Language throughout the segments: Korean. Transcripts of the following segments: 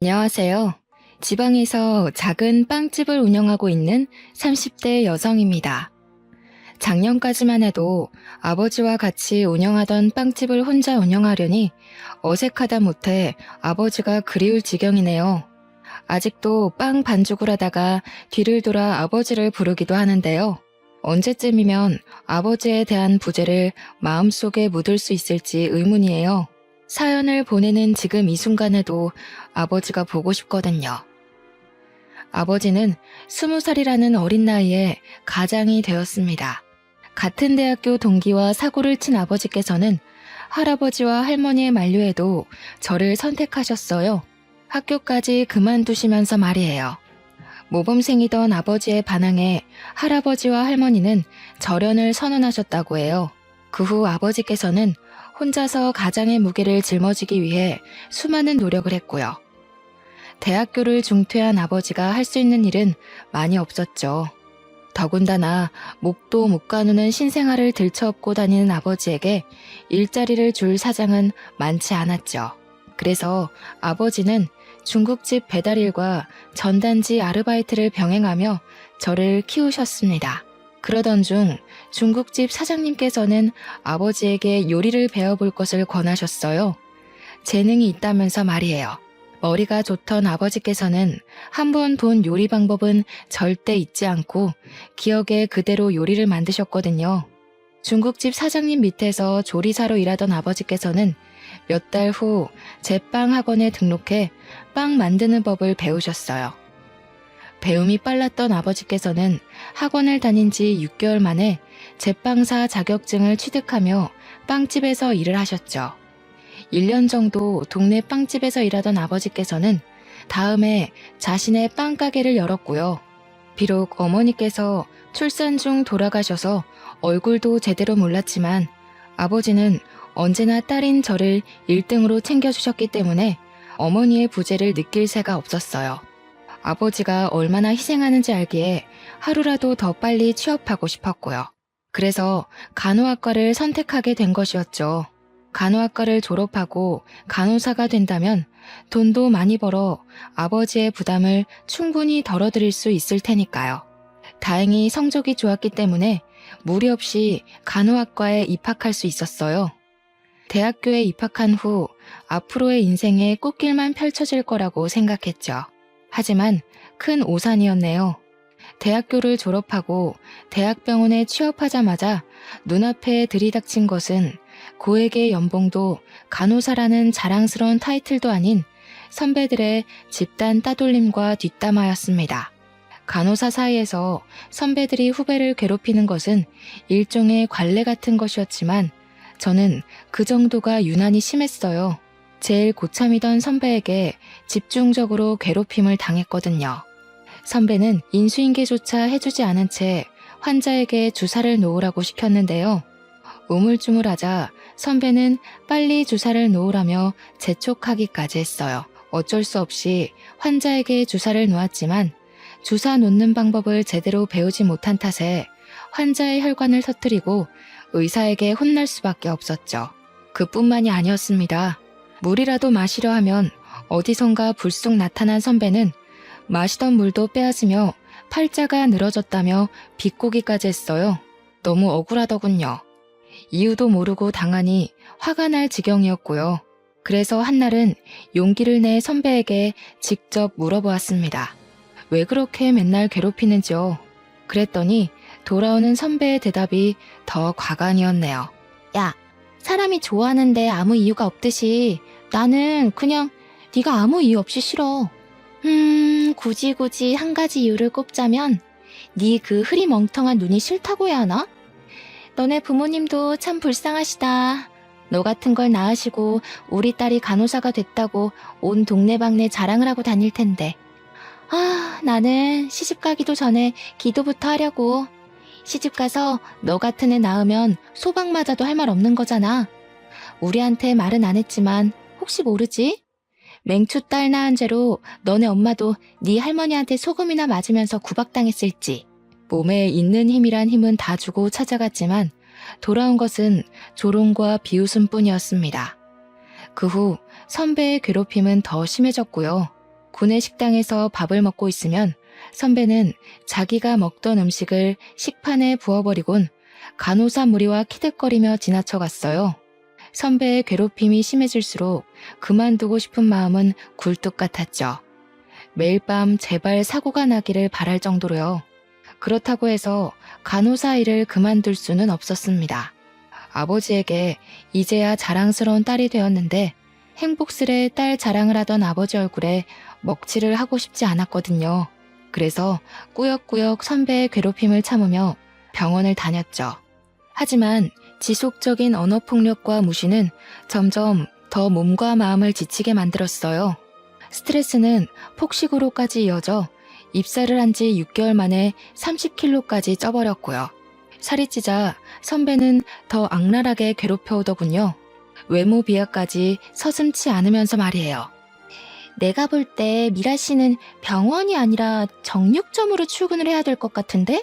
안녕하세요. 지방에서 작은 빵집을 운영하고 있는 30대 여성입니다. 작년까지만 해도 아버지와 같이 운영하던 빵집을 혼자 운영하려니 어색하다 못해 아버지가 그리울 지경이네요. 아직도 빵 반죽을 하다가 뒤를 돌아 아버지를 부르기도 하는데요. 언제쯤이면 아버지에 대한 부재를 마음속에 묻을 수 있을지 의문이에요. 사연을 보내는 지금 이 순간에도 아버지가 보고 싶거든요. 아버지는 20살이라는 어린 나이에 가장이 되었습니다. 같은 대학교 동기와 사고를 친 아버지께서는 할아버지와 할머니의 만류에도 저를 선택하셨어요. 학교까지 그만두시면서 말이에요. 모범생이던 아버지의 반항에 할아버지와 할머니는 절연을 선언하셨다고 해요. 그 후 아버지께서는 혼자서 가장의 무게를 짊어지기 위해 수많은 노력을 했고요. 대학교를 중퇴한 아버지가 할 수 있는 일은 많이 없었죠. 더군다나 목도 못 가누는 신생아를 들쳐업고 다니는 아버지에게 일자리를 줄 사장은 많지 않았죠. 그래서 아버지는 중국집 배달일과 전단지 아르바이트를 병행하며 저를 키우셨습니다. 그러던 중 중국집 사장님께서는 아버지에게 요리를 배워볼 것을 권하셨어요. 재능이 있다면서 말이에요. 머리가 좋던 아버지께서는 한 번 본 요리 방법은 절대 잊지 않고 기억에 그대로 요리를 만드셨거든요. 중국집 사장님 밑에서 조리사로 일하던 아버지께서는 몇 달 후 제빵 학원에 등록해 빵 만드는 법을 배우셨어요. 배움이 빨랐던 아버지께서는 학원을 다닌 지 6개월 만에 제빵사 자격증을 취득하며 빵집에서 일을 하셨죠. 1년 정도 동네 빵집에서 일하던 아버지께서는 다음해 자신의 빵가게를 열었고요. 비록 어머니께서 출산 중 돌아가셔서 얼굴도 제대로 몰랐지만 아버지는 언제나 딸인 저를 1등으로 챙겨주셨기 때문에 어머니의 부재를 느낄 새가 없었어요. 아버지가 얼마나 희생하는지 알기에 하루라도 더 빨리 취업하고 싶었고요. 그래서 간호학과를 선택하게 된 것이었죠. 간호학과를 졸업하고 간호사가 된다면 돈도 많이 벌어 아버지의 부담을 충분히 덜어드릴 수 있을 테니까요. 다행히 성적이 좋았기 때문에 무리 없이 간호학과에 입학할 수 있었어요. 대학교에 입학한 후 앞으로의 인생에 꽃길만 펼쳐질 거라고 생각했죠. 하지만 큰 오산이었네요. 대학교를 졸업하고 대학병원에 취업하자마자 눈앞에 들이닥친 것은 고액의 연봉도 간호사라는 자랑스러운 타이틀도 아닌 선배들의 집단 따돌림과 뒷담화였습니다. 간호사 사이에서 선배들이 후배를 괴롭히는 것은 일종의 관례 같은 것이었지만 저는 그 정도가 유난히 심했어요. 제일 고참이던 선배에게 집중적으로 괴롭힘을 당했거든요. 선배는 인수인계조차 해주지 않은 채 환자에게 주사를 놓으라고 시켰는데요. 우물쭈물하자 선배는 빨리 주사를 놓으라며 재촉하기까지 했어요. 어쩔 수 없이 환자에게 주사를 놓았지만 주사 놓는 방법을 제대로 배우지 못한 탓에 환자의 혈관을 터뜨리고 의사에게 혼날 수밖에 없었죠. 그뿐만이 아니었습니다. 물이라도 마시려 하면 어디선가 불쑥 나타난 선배는 마시던 물도 빼앗으며 팔자가 늘어졌다며 비꼬기까지 했어요. 너무 억울하더군요. 이유도 모르고 당하니 화가 날 지경이었고요. 그래서 한날은 용기를 내 선배에게 직접 물어보았습니다. 왜 그렇게 맨날 괴롭히는지요? 그랬더니 돌아오는 선배의 대답이 더 과간이었네요. 야, 사람이 좋아하는데 아무 이유가 없듯이 나는 그냥 네가 아무 이유 없이 싫어. 굳이 한 가지 이유를 꼽자면 네 그 흐리멍텅한 눈이 싫다고 해야 하나? 너네 부모님도 참 불쌍하시다. 너 같은 걸 낳으시고 우리 딸이 간호사가 됐다고 온 동네방네 자랑을 하고 다닐 텐데. 나는 시집 가기도 전에 기도부터 하려고. 시집 가서 너 같은 애 낳으면 소방 맞아도 할 말 없는 거잖아. 우리한테 말은 안 했지만 혹시 모르지? 맹추 딸 낳은 죄로 너네 엄마도 네 할머니한테 소금이나 맞으면서 구박당했을지. 몸에 있는 힘이란 힘은 다 주고 찾아갔지만 돌아온 것은 조롱과 비웃음뿐이었습니다. 그 후 선배의 괴롭힘은 더 심해졌고요. 구내 식당에서 밥을 먹고 있으면 선배는 자기가 먹던 음식을 식판에 부어버리곤 간호사 무리와 키득거리며 지나쳐갔어요. 선배의 괴롭힘이 심해질수록 그만두고 싶은 마음은 굴뚝 같았죠. 매일 밤 제발 사고가 나기를 바랄 정도로요. 그렇다고 해서 간호사 일을 그만둘 수는 없었습니다. 아버지에게 이제야 자랑스러운 딸이 되었는데 행복스레 딸 자랑을 하던 아버지 얼굴에 먹칠을 하고 싶지 않았거든요. 그래서 꾸역꾸역 선배의 괴롭힘을 참으며 병원을 다녔죠. 하지만 지속적인 언어폭력과 무시는 점점 더 몸과 마음을 지치게 만들었어요. 스트레스는 폭식으로까지 이어져 입사를 한 지 6개월 만에 30kg까지 쪄버렸고요. 살이 찌자 선배는 더 악랄하게 괴롭혀오더군요. 외모 비하까지 서슴지 않으면서 말이에요. 내가 볼 때 미라 씨는 병원이 아니라 정육점으로 출근을 해야 될 것 같은데?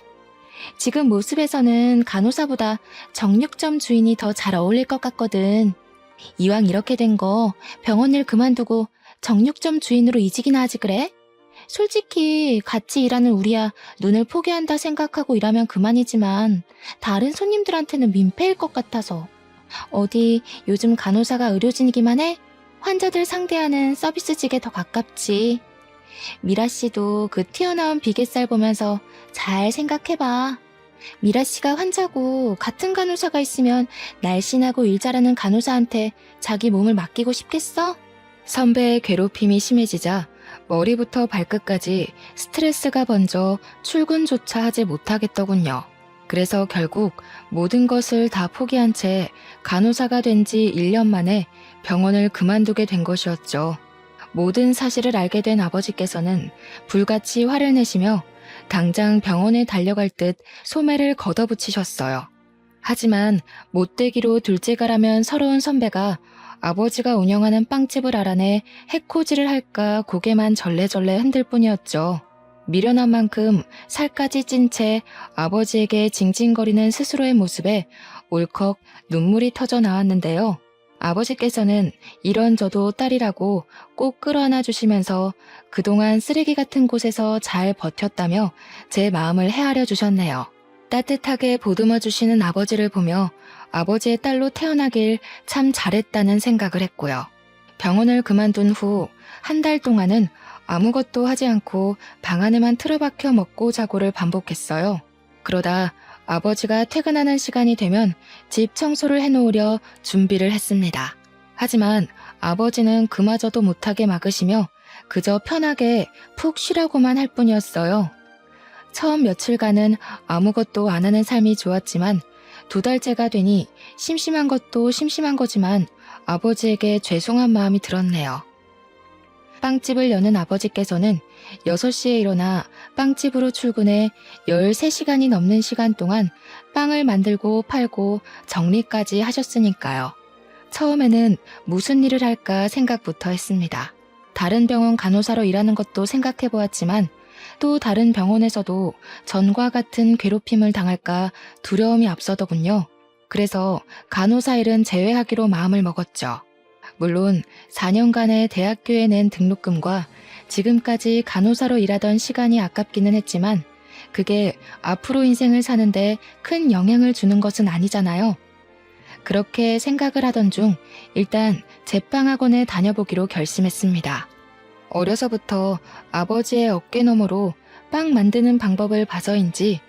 지금 모습에서는 간호사보다 정육점 주인이 더 잘 어울릴 것 같거든. 이왕 이렇게 된 거 병원 일 그만두고 정육점 주인으로 이직이나 하지 그래? 솔직히 같이 일하는 우리야 눈을 포기한다 생각하고 일하면 그만이지만 다른 손님들한테는 민폐일 것 같아서. 어디 요즘 간호사가 의료진이기만 해? 환자들 상대하는 서비스직에 더 가깝지. 미라 씨도 그 튀어나온 비계살 보면서 잘 생각해봐. 미라 씨가 환자고 같은 간호사가 있으면 날씬하고 일 잘하는 간호사한테 자기 몸을 맡기고 싶겠어? 선배의 괴롭힘이 심해지자 머리부터 발끝까지 스트레스가 번져 출근조차 하지 못하겠더군요. 그래서 결국 모든 것을 다 포기한 채 간호사가 된 지 1년 만에 병원을 그만두게 된 것이었죠. 모든 사실을 알게 된 아버지께서는 불같이 화를 내시며 당장 병원에 달려갈 듯 소매를 걷어붙이셨어요. 하지만 못되기로 둘째가라면 서러운 선배가 아버지가 운영하는 빵집을 알아내 해코지를 할까 고개만 절레절레 흔들 뿐이었죠. 미련한 만큼 살까지 찐 채 아버지에게 징징거리는 스스로의 모습에 울컥 눈물이 터져 나왔는데요. 아버지께서는 이런저도 딸이라고 꼭 끌어안아 주시면서 그동안 쓰레기 같은 곳에서 잘 버텼다며 제 마음을 헤아려 주셨네요. 따뜻하게 보듬어 주시는 아버지를 보며 아버지의 딸로 태어나길 참 잘했다는 생각을 했고요. 병원을 그만둔 후 한 달 동안은 아무것도 하지 않고 방 안에만 틀어박혀 먹고 자고를 반복했어요. 그러다 아버지가 퇴근하는 시간이 되면 집 청소를 해놓으려 준비를 했습니다. 하지만 아버지는 그마저도 못하게 막으시며 그저 편하게 푹 쉬라고만 할 뿐이었어요. 처음 며칠간은 아무것도 안 하는 삶이 좋았지만 2달째가 되니 심심한 것도 심심한 거지만 아버지에게 죄송한 마음이 들었네요. 빵집을 여는 아버지께서는 6시에 일어나 빵집으로 출근해 13시간이 넘는 시간 동안 빵을 만들고 팔고 정리까지 하셨으니까요. 처음에는 무슨 일을 할까 생각부터 했습니다. 다른 병원 간호사로 일하는 것도 생각해 보았지만 또 다른 병원에서도 전과 같은 괴롭힘을 당할까 두려움이 앞서더군요. 그래서 간호사 일은 제외하기로 마음을 먹었죠. 물론 4년간의 대학교에 낸 등록금과 지금까지 간호사로 일하던 시간이 아깝기는 했지만 그게 앞으로 인생을 사는데 큰 영향을 주는 것은 아니잖아요. 그렇게 생각을 하던 중 일단 제빵학원에 다녀보기로 결심했습니다. 어려서부터 아버지의 어깨 너머로 빵 만드는 방법을 봐서인지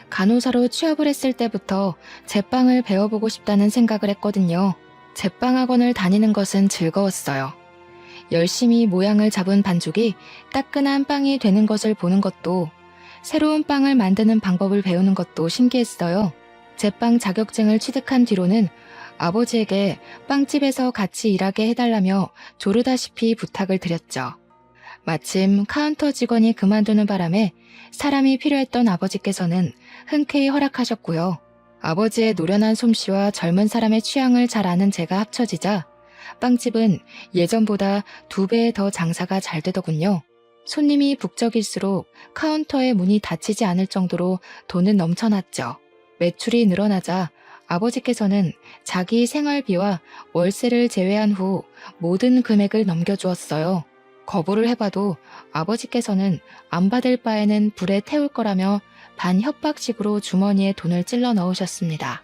간호사로 취업을 했을 때부터 제빵을 배워보고 싶다는 생각을 했거든요. 제빵학원을 다니는 것은 즐거웠어요. 열심히 모양을 잡은 반죽이 따끈한 빵이 되는 것을 보는 것도, 새로운 빵을 만드는 방법을 배우는 것도 신기했어요. 제빵 자격증을 취득한 뒤로는 아버지에게 빵집에서 같이 일하게 해달라며 조르다시피 부탁을 드렸죠. 마침 카운터 직원이 그만두는 바람에 사람이 필요했던 아버지께서는 흔쾌히 허락하셨고요. 아버지의 노련한 솜씨와 젊은 사람의 취향을 잘 아는 제가 합쳐지자 빵집은 예전보다 2배 더 장사가 잘 되더군요. 손님이 북적일수록 카운터의 문이 닫히지 않을 정도로 돈은 넘쳐났죠. 매출이 늘어나자 아버지께서는 자기 생활비와 월세를 제외한 후 모든 금액을 넘겨주었어요. 거부를 해봐도 아버지께서는 안 받을 바에는 불에 태울 거라며 반협박식으로 주머니에 돈을 찔러 넣으셨습니다.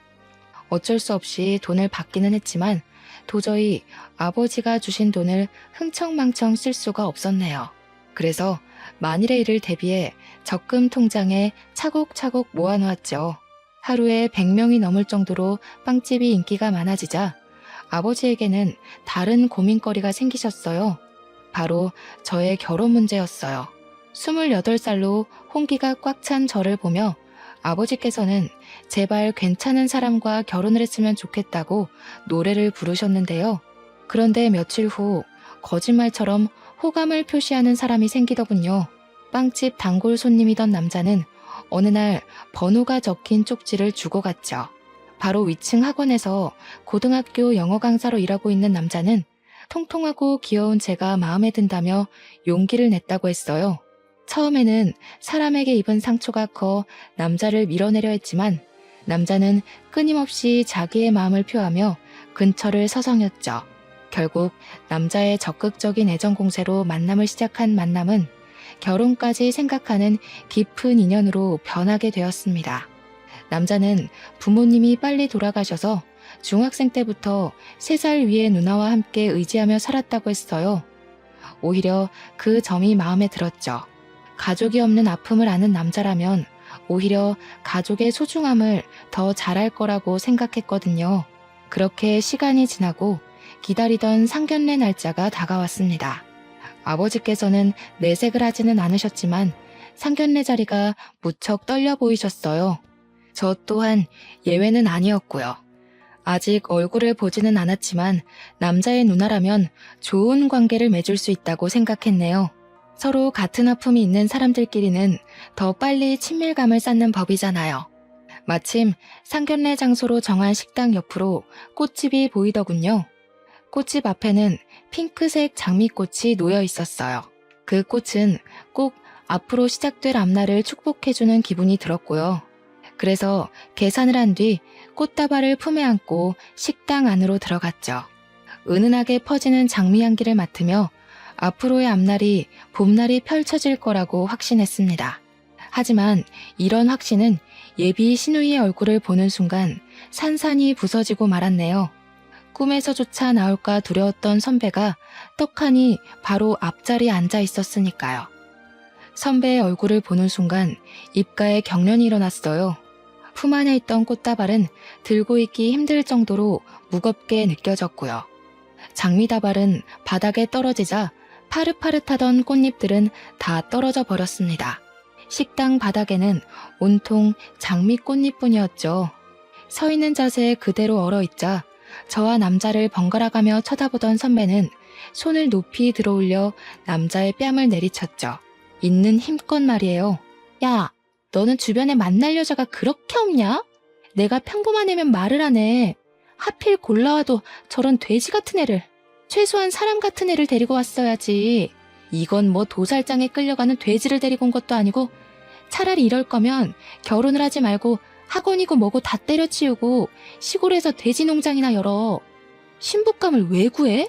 어쩔 수 없이 돈을 받기는 했지만 도저히 아버지가 주신 돈을 흥청망청 쓸 수가 없었네요. 그래서 만일의 일을 대비해 적금 통장에 차곡차곡 모아놓았죠. 하루에 100명이 넘을 정도로 빵집이 인기가 많아지자 아버지에게는 다른 고민거리가 생기셨어요. 바로 저의 결혼 문제였어요. 28살로 홍기가 꽉 찬 저를 보며 아버지께서는 제발 괜찮은 사람과 결혼을 했으면 좋겠다고 노래를 부르셨는데요. 그런데 며칠 후 거짓말처럼 호감을 표시하는 사람이 생기더군요. 빵집 단골 손님이던 남자는 어느 날 번호가 적힌 쪽지를 주고 갔죠. 바로 위층 학원에서 고등학교 영어 강사로 일하고 있는 남자는 통통하고 귀여운 제가 마음에 든다며 용기를 냈다고 했어요. 처음에는 사람에게 입은 상처가 커 남자를 밀어내려 했지만 남자는 끊임없이 자기의 마음을 표하며 근처를 서성였죠. 결국 남자의 적극적인 애정 공세로 만남을 시작한 만남은 결혼까지 생각하는 깊은 인연으로 변하게 되었습니다. 남자는 부모님이 빨리 돌아가셔서 중학생 때부터 3살 위의 누나와 함께 의지하며 살았다고 했어요. 오히려 그 점이 마음에 들었죠. 가족이 없는 아픔을 아는 남자라면 오히려 가족의 소중함을 더 잘할 거라고 생각했거든요. 그렇게 시간이 지나고 기다리던 상견례 날짜가 다가왔습니다. 아버지께서는 내색을 하지는 않으셨지만 상견례 자리가 무척 떨려 보이셨어요. 저 또한 예외는 아니었고요. 아직 얼굴을 보지는 않았지만 남자의 누나라면 좋은 관계를 맺을 수 있다고 생각했네요. 서로 같은 아픔이 있는 사람들끼리는 더 빨리 친밀감을 쌓는 법이잖아요. 마침 상견례 장소로 정한 식당 옆으로 꽃집이 보이더군요. 꽃집 앞에는 핑크색 장미꽃이 놓여 있었어요. 그 꽃은 꼭 앞으로 시작될 앞날을 축복해주는 기분이 들었고요. 그래서 계산을 한 뒤 꽃다발을 품에 안고 식당 안으로 들어갔죠. 은은하게 퍼지는 장미 향기를 맡으며 앞으로의 앞날이 봄날이 펼쳐질 거라고 확신했습니다. 하지만 이런 확신은 예비 신우이의 얼굴을 보는 순간 산산이 부서지고 말았네요. 꿈에서조차 나올까 두려웠던 선배가 떡하니 바로 앞자리에 앉아 있었으니까요. 선배의 얼굴을 보는 순간 입가에 경련이 일어났어요. 품 안에 있던 꽃다발은 들고 있기 힘들 정도로 무겁게 느껴졌고요. 장미다발은 바닥에 떨어지자 파릇파릇하던 꽃잎들은 다 떨어져 버렸습니다. 식당 바닥에는 온통 장미 꽃잎뿐이었죠. 서 있는 자세에 그대로 얼어있자 저와 남자를 번갈아가며 쳐다보던 선배는 손을 높이 들어올려 남자의 뺨을 내리쳤죠. 있는 힘껏 말이에요. 야, 너는 주변에 만날 여자가 그렇게 없냐? 내가 평범한 애면 말을 하네. 하필 골라와도 저런 돼지 같은 애를, 최소한 사람 같은 애를 데리고 왔어야지. 이건 뭐 도살장에 끌려가는 돼지를 데리고 온 것도 아니고 차라리 이럴 거면 결혼을 하지 말고 학원이고 뭐고 다 때려치우고 시골에서 돼지 농장이나 열어. 신부감을 왜 구해?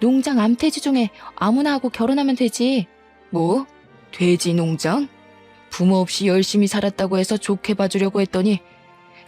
농장 암돼지 중에 아무나 하고 결혼하면 되지. 뭐? 돼지 농장? 부모 없이 열심히 살았다고 해서 좋게 봐주려고 했더니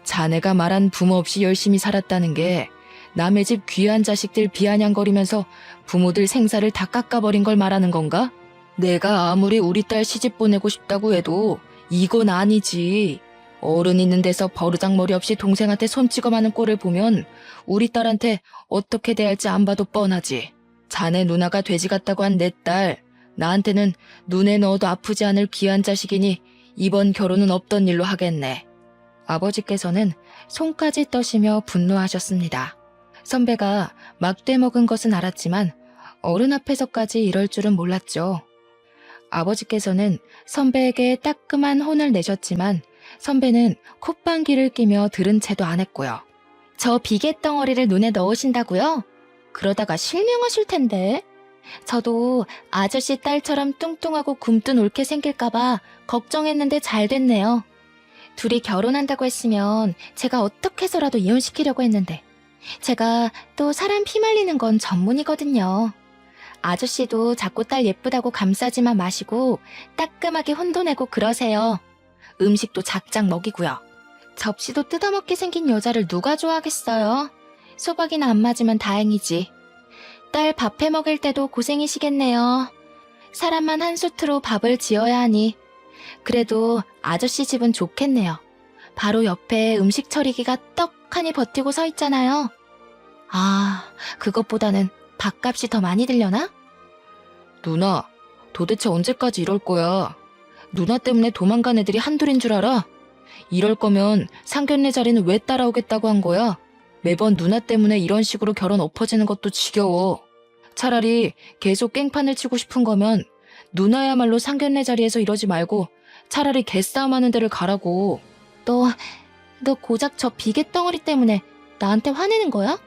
자네가 말한 부모 없이 열심히 살았다는 게 남의 집 귀한 자식들 비아냥거리면서 부모들 생사를 다 깎아버린 걸 말하는 건가? 내가 아무리 우리 딸 시집 보내고 싶다고 해도 이건 아니지. 어른 있는 데서 버르장머리 없이 동생한테 손찌검하는 꼴을 보면 우리 딸한테 어떻게 대할지 안 봐도 뻔하지. 자네 누나가 돼지 같다고 한 내 딸, 나한테는 눈에 넣어도 아프지 않을 귀한 자식이니 이번 결혼은 없던 일로 하겠네. 아버지께서는 손까지 떠시며 분노하셨습니다. 선배가 막대 먹은 것은 알았지만 어른 앞에서까지 이럴 줄은 몰랐죠. 아버지께서는 선배에게 따끔한 혼을 내셨지만 선배는 콧방귀를 끼며 들은 채도 안 했고요. 저 비계덩어리를 눈에 넣으신다고요? 그러다가 실명하실 텐데. 저도 아저씨 딸처럼 뚱뚱하고 굼뜬 옳게 생길까봐 걱정했는데 잘 됐네요. 둘이 결혼한다고 했으면 제가 어떻게 해서라도 이혼시키려고 했는데 제가 또 사람 피말리는 건 전문이거든요. 아저씨도 자꾸 딸 예쁘다고 감싸지만 마시고 따끔하게 혼도 내고 그러세요. 음식도 작작 먹이고요. 접시도 뜯어먹게 생긴 여자를 누가 좋아하겠어요? 소박이나 안 맞으면 다행이지. 딸 밥 해먹일 때도 고생이시겠네요. 사람만 한 수트로 밥을 지어야 하니. 그래도 아저씨 집은 좋겠네요. 바로 옆에 음식 처리기가 떡하니 버티고 서 있잖아요. 아, 그것보다는 밥값이 더 많이 들려나? 누나, 도대체 언제까지 이럴 거야? 누나 때문에 도망간 애들이 한둘인 줄 알아? 이럴 거면 상견례 자리는 왜 따라오겠다고 한 거야? 매번 누나 때문에 이런 식으로 결혼 엎어지는 것도 지겨워. 차라리 계속 깽판을 치고 싶은 거면 누나야말로 상견례 자리에서 이러지 말고 차라리 개싸움하는 데를 가라고. 너 고작 저 비계 덩어리 때문에 나한테 화내는 거야?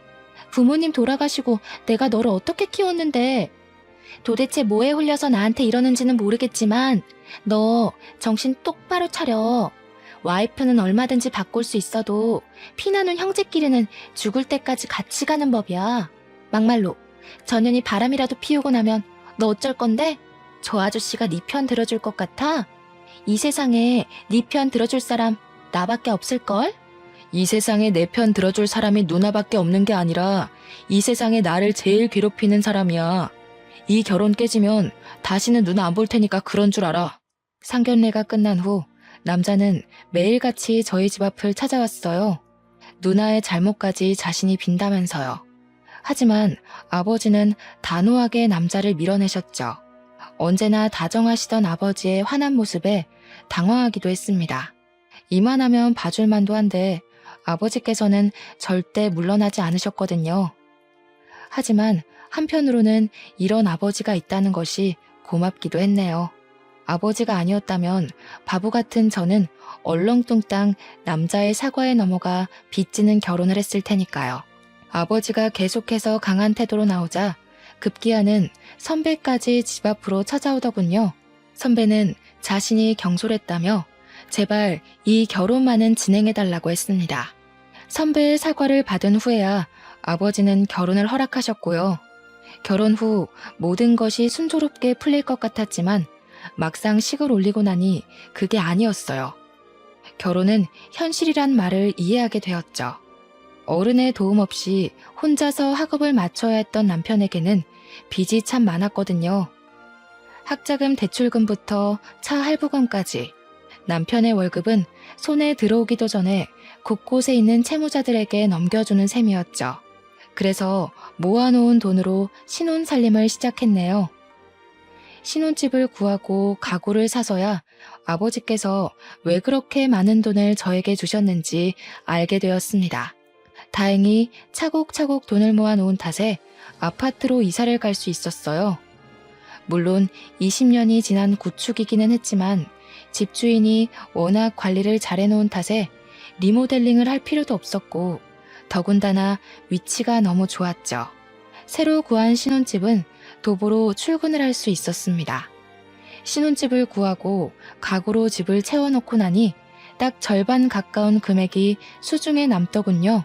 부모님 돌아가시고 내가 너를 어떻게 키웠는데. 도대체 뭐에 홀려서 나한테 이러는지는 모르겠지만 너 정신 똑바로 차려. 와이프는 얼마든지 바꿀 수 있어도 피나는 형제끼리는 죽을 때까지 같이 가는 법이야. 막말로 전현이 바람이라도 피우고 나면 너 어쩔 건데? 저 아저씨가 네 편 들어줄 것 같아? 이 세상에 네 편 들어줄 사람 나밖에 없을걸? 이 세상에 내 편 들어줄 사람이 누나밖에 없는 게 아니라 이 세상에 나를 제일 괴롭히는 사람이야. 이 결혼 깨지면 다시는 누나 안 볼 테니까 그런 줄 알아. 상견례가 끝난 후 남자는 매일같이 저희 집 앞을 찾아왔어요. 누나의 잘못까지 자신이 빈다면서요. 하지만 아버지는 단호하게 남자를 밀어내셨죠. 언제나 다정하시던 아버지의 환한 모습에 당황하기도 했습니다. 이만하면 봐줄만도 한데 아버지께서는 절대 물러나지 않으셨거든요. 하지만 한편으로는 이런 아버지가 있다는 것이 고맙기도 했네요. 아버지가 아니었다면 바보 같은 저는 얼렁뚱땅 남자의 사과에 넘어가 빚지는 결혼을 했을 테니까요. 아버지가 계속해서 강한 태도로 나오자 급기야는 선배까지 집 앞으로 찾아오더군요. 선배는 자신이 경솔했다며 제발 이 결혼만은 진행해달라고 했습니다. 선배의 사과를 받은 후에야 아버지는 결혼을 허락하셨고요. 결혼 후 모든 것이 순조롭게 풀릴 것 같았지만 막상 식을 올리고 나니 그게 아니었어요. 결혼은 현실이란 말을 이해하게 되었죠. 어른의 도움 없이 혼자서 학업을 마쳐야 했던 남편에게는 빚이 참 많았거든요. 학자금 대출금부터 차 할부금까지 남편의 월급은 손에 들어오기도 전에 곳곳에 있는 채무자들에게 넘겨주는 셈이었죠. 그래서 모아놓은 돈으로 신혼살림을 시작했네요. 신혼집을 구하고 가구를 사서야 아버지께서 왜 그렇게 많은 돈을 저에게 주셨는지 알게 되었습니다. 다행히 차곡차곡 돈을 모아놓은 탓에 아파트로 이사를 갈 수 있었어요. 물론 20년이 지난 구축이기는 했지만 집주인이 워낙 관리를 잘해놓은 탓에 리모델링을 할 필요도 없었고 더군다나 위치가 너무 좋았죠. 새로 구한 신혼집은 도보로 출근을 할 수 있었습니다. 신혼집을 구하고 가구로 집을 채워놓고 나니 딱 절반 가까운 금액이 수중에 남더군요.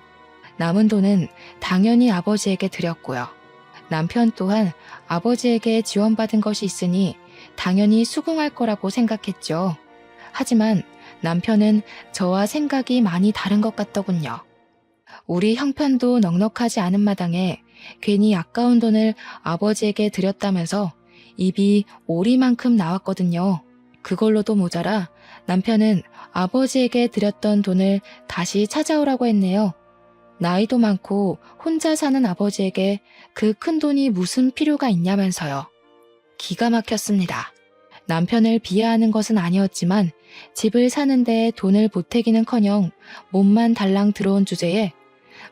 남은 돈은 당연히 아버지에게 드렸고요. 남편 또한 아버지에게 지원받은 것이 있으니 당연히 수긍할 거라고 생각했죠. 하지만 남편은 저와 생각이 많이 다른 것 같더군요. 우리 형편도 넉넉하지 않은 마당에 괜히 아까운 돈을 아버지에게 드렸다면서 입이 오리만큼 나왔거든요. 그걸로도 모자라 남편은 아버지에게 드렸던 돈을 다시 찾아오라고 했네요. 나이도 많고 혼자 사는 아버지에게 그 큰 돈이 무슨 필요가 있냐면서요. 기가 막혔습니다. 남편을 비하하는 것은 아니었지만 집을 사는데 돈을 보태기는커녕 몸만 달랑 들어온 주제에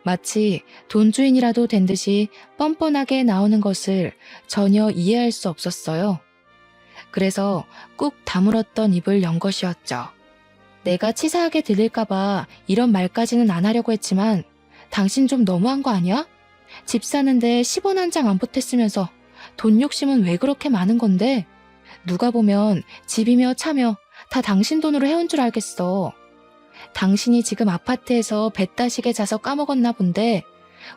마치 돈주인이라도 된 듯이 뻔뻔하게 나오는 것을 전혀 이해할 수 없었어요. 그래서 꾹 다물었던 입을 연 것이었죠. 내가 치사하게 들릴까봐 이런 말까지는 안 하려고 했지만 당신 좀 너무한 거 아니야? 집 사는데 10원 한 장 안 보탰으면서 돈 욕심은 왜 그렇게 많은 건데? 누가 보면 집이며 차며 다 당신 돈으로 해온 줄 알겠어. 당신이 지금 아파트에서 배 따시게 자서 까먹었나 본데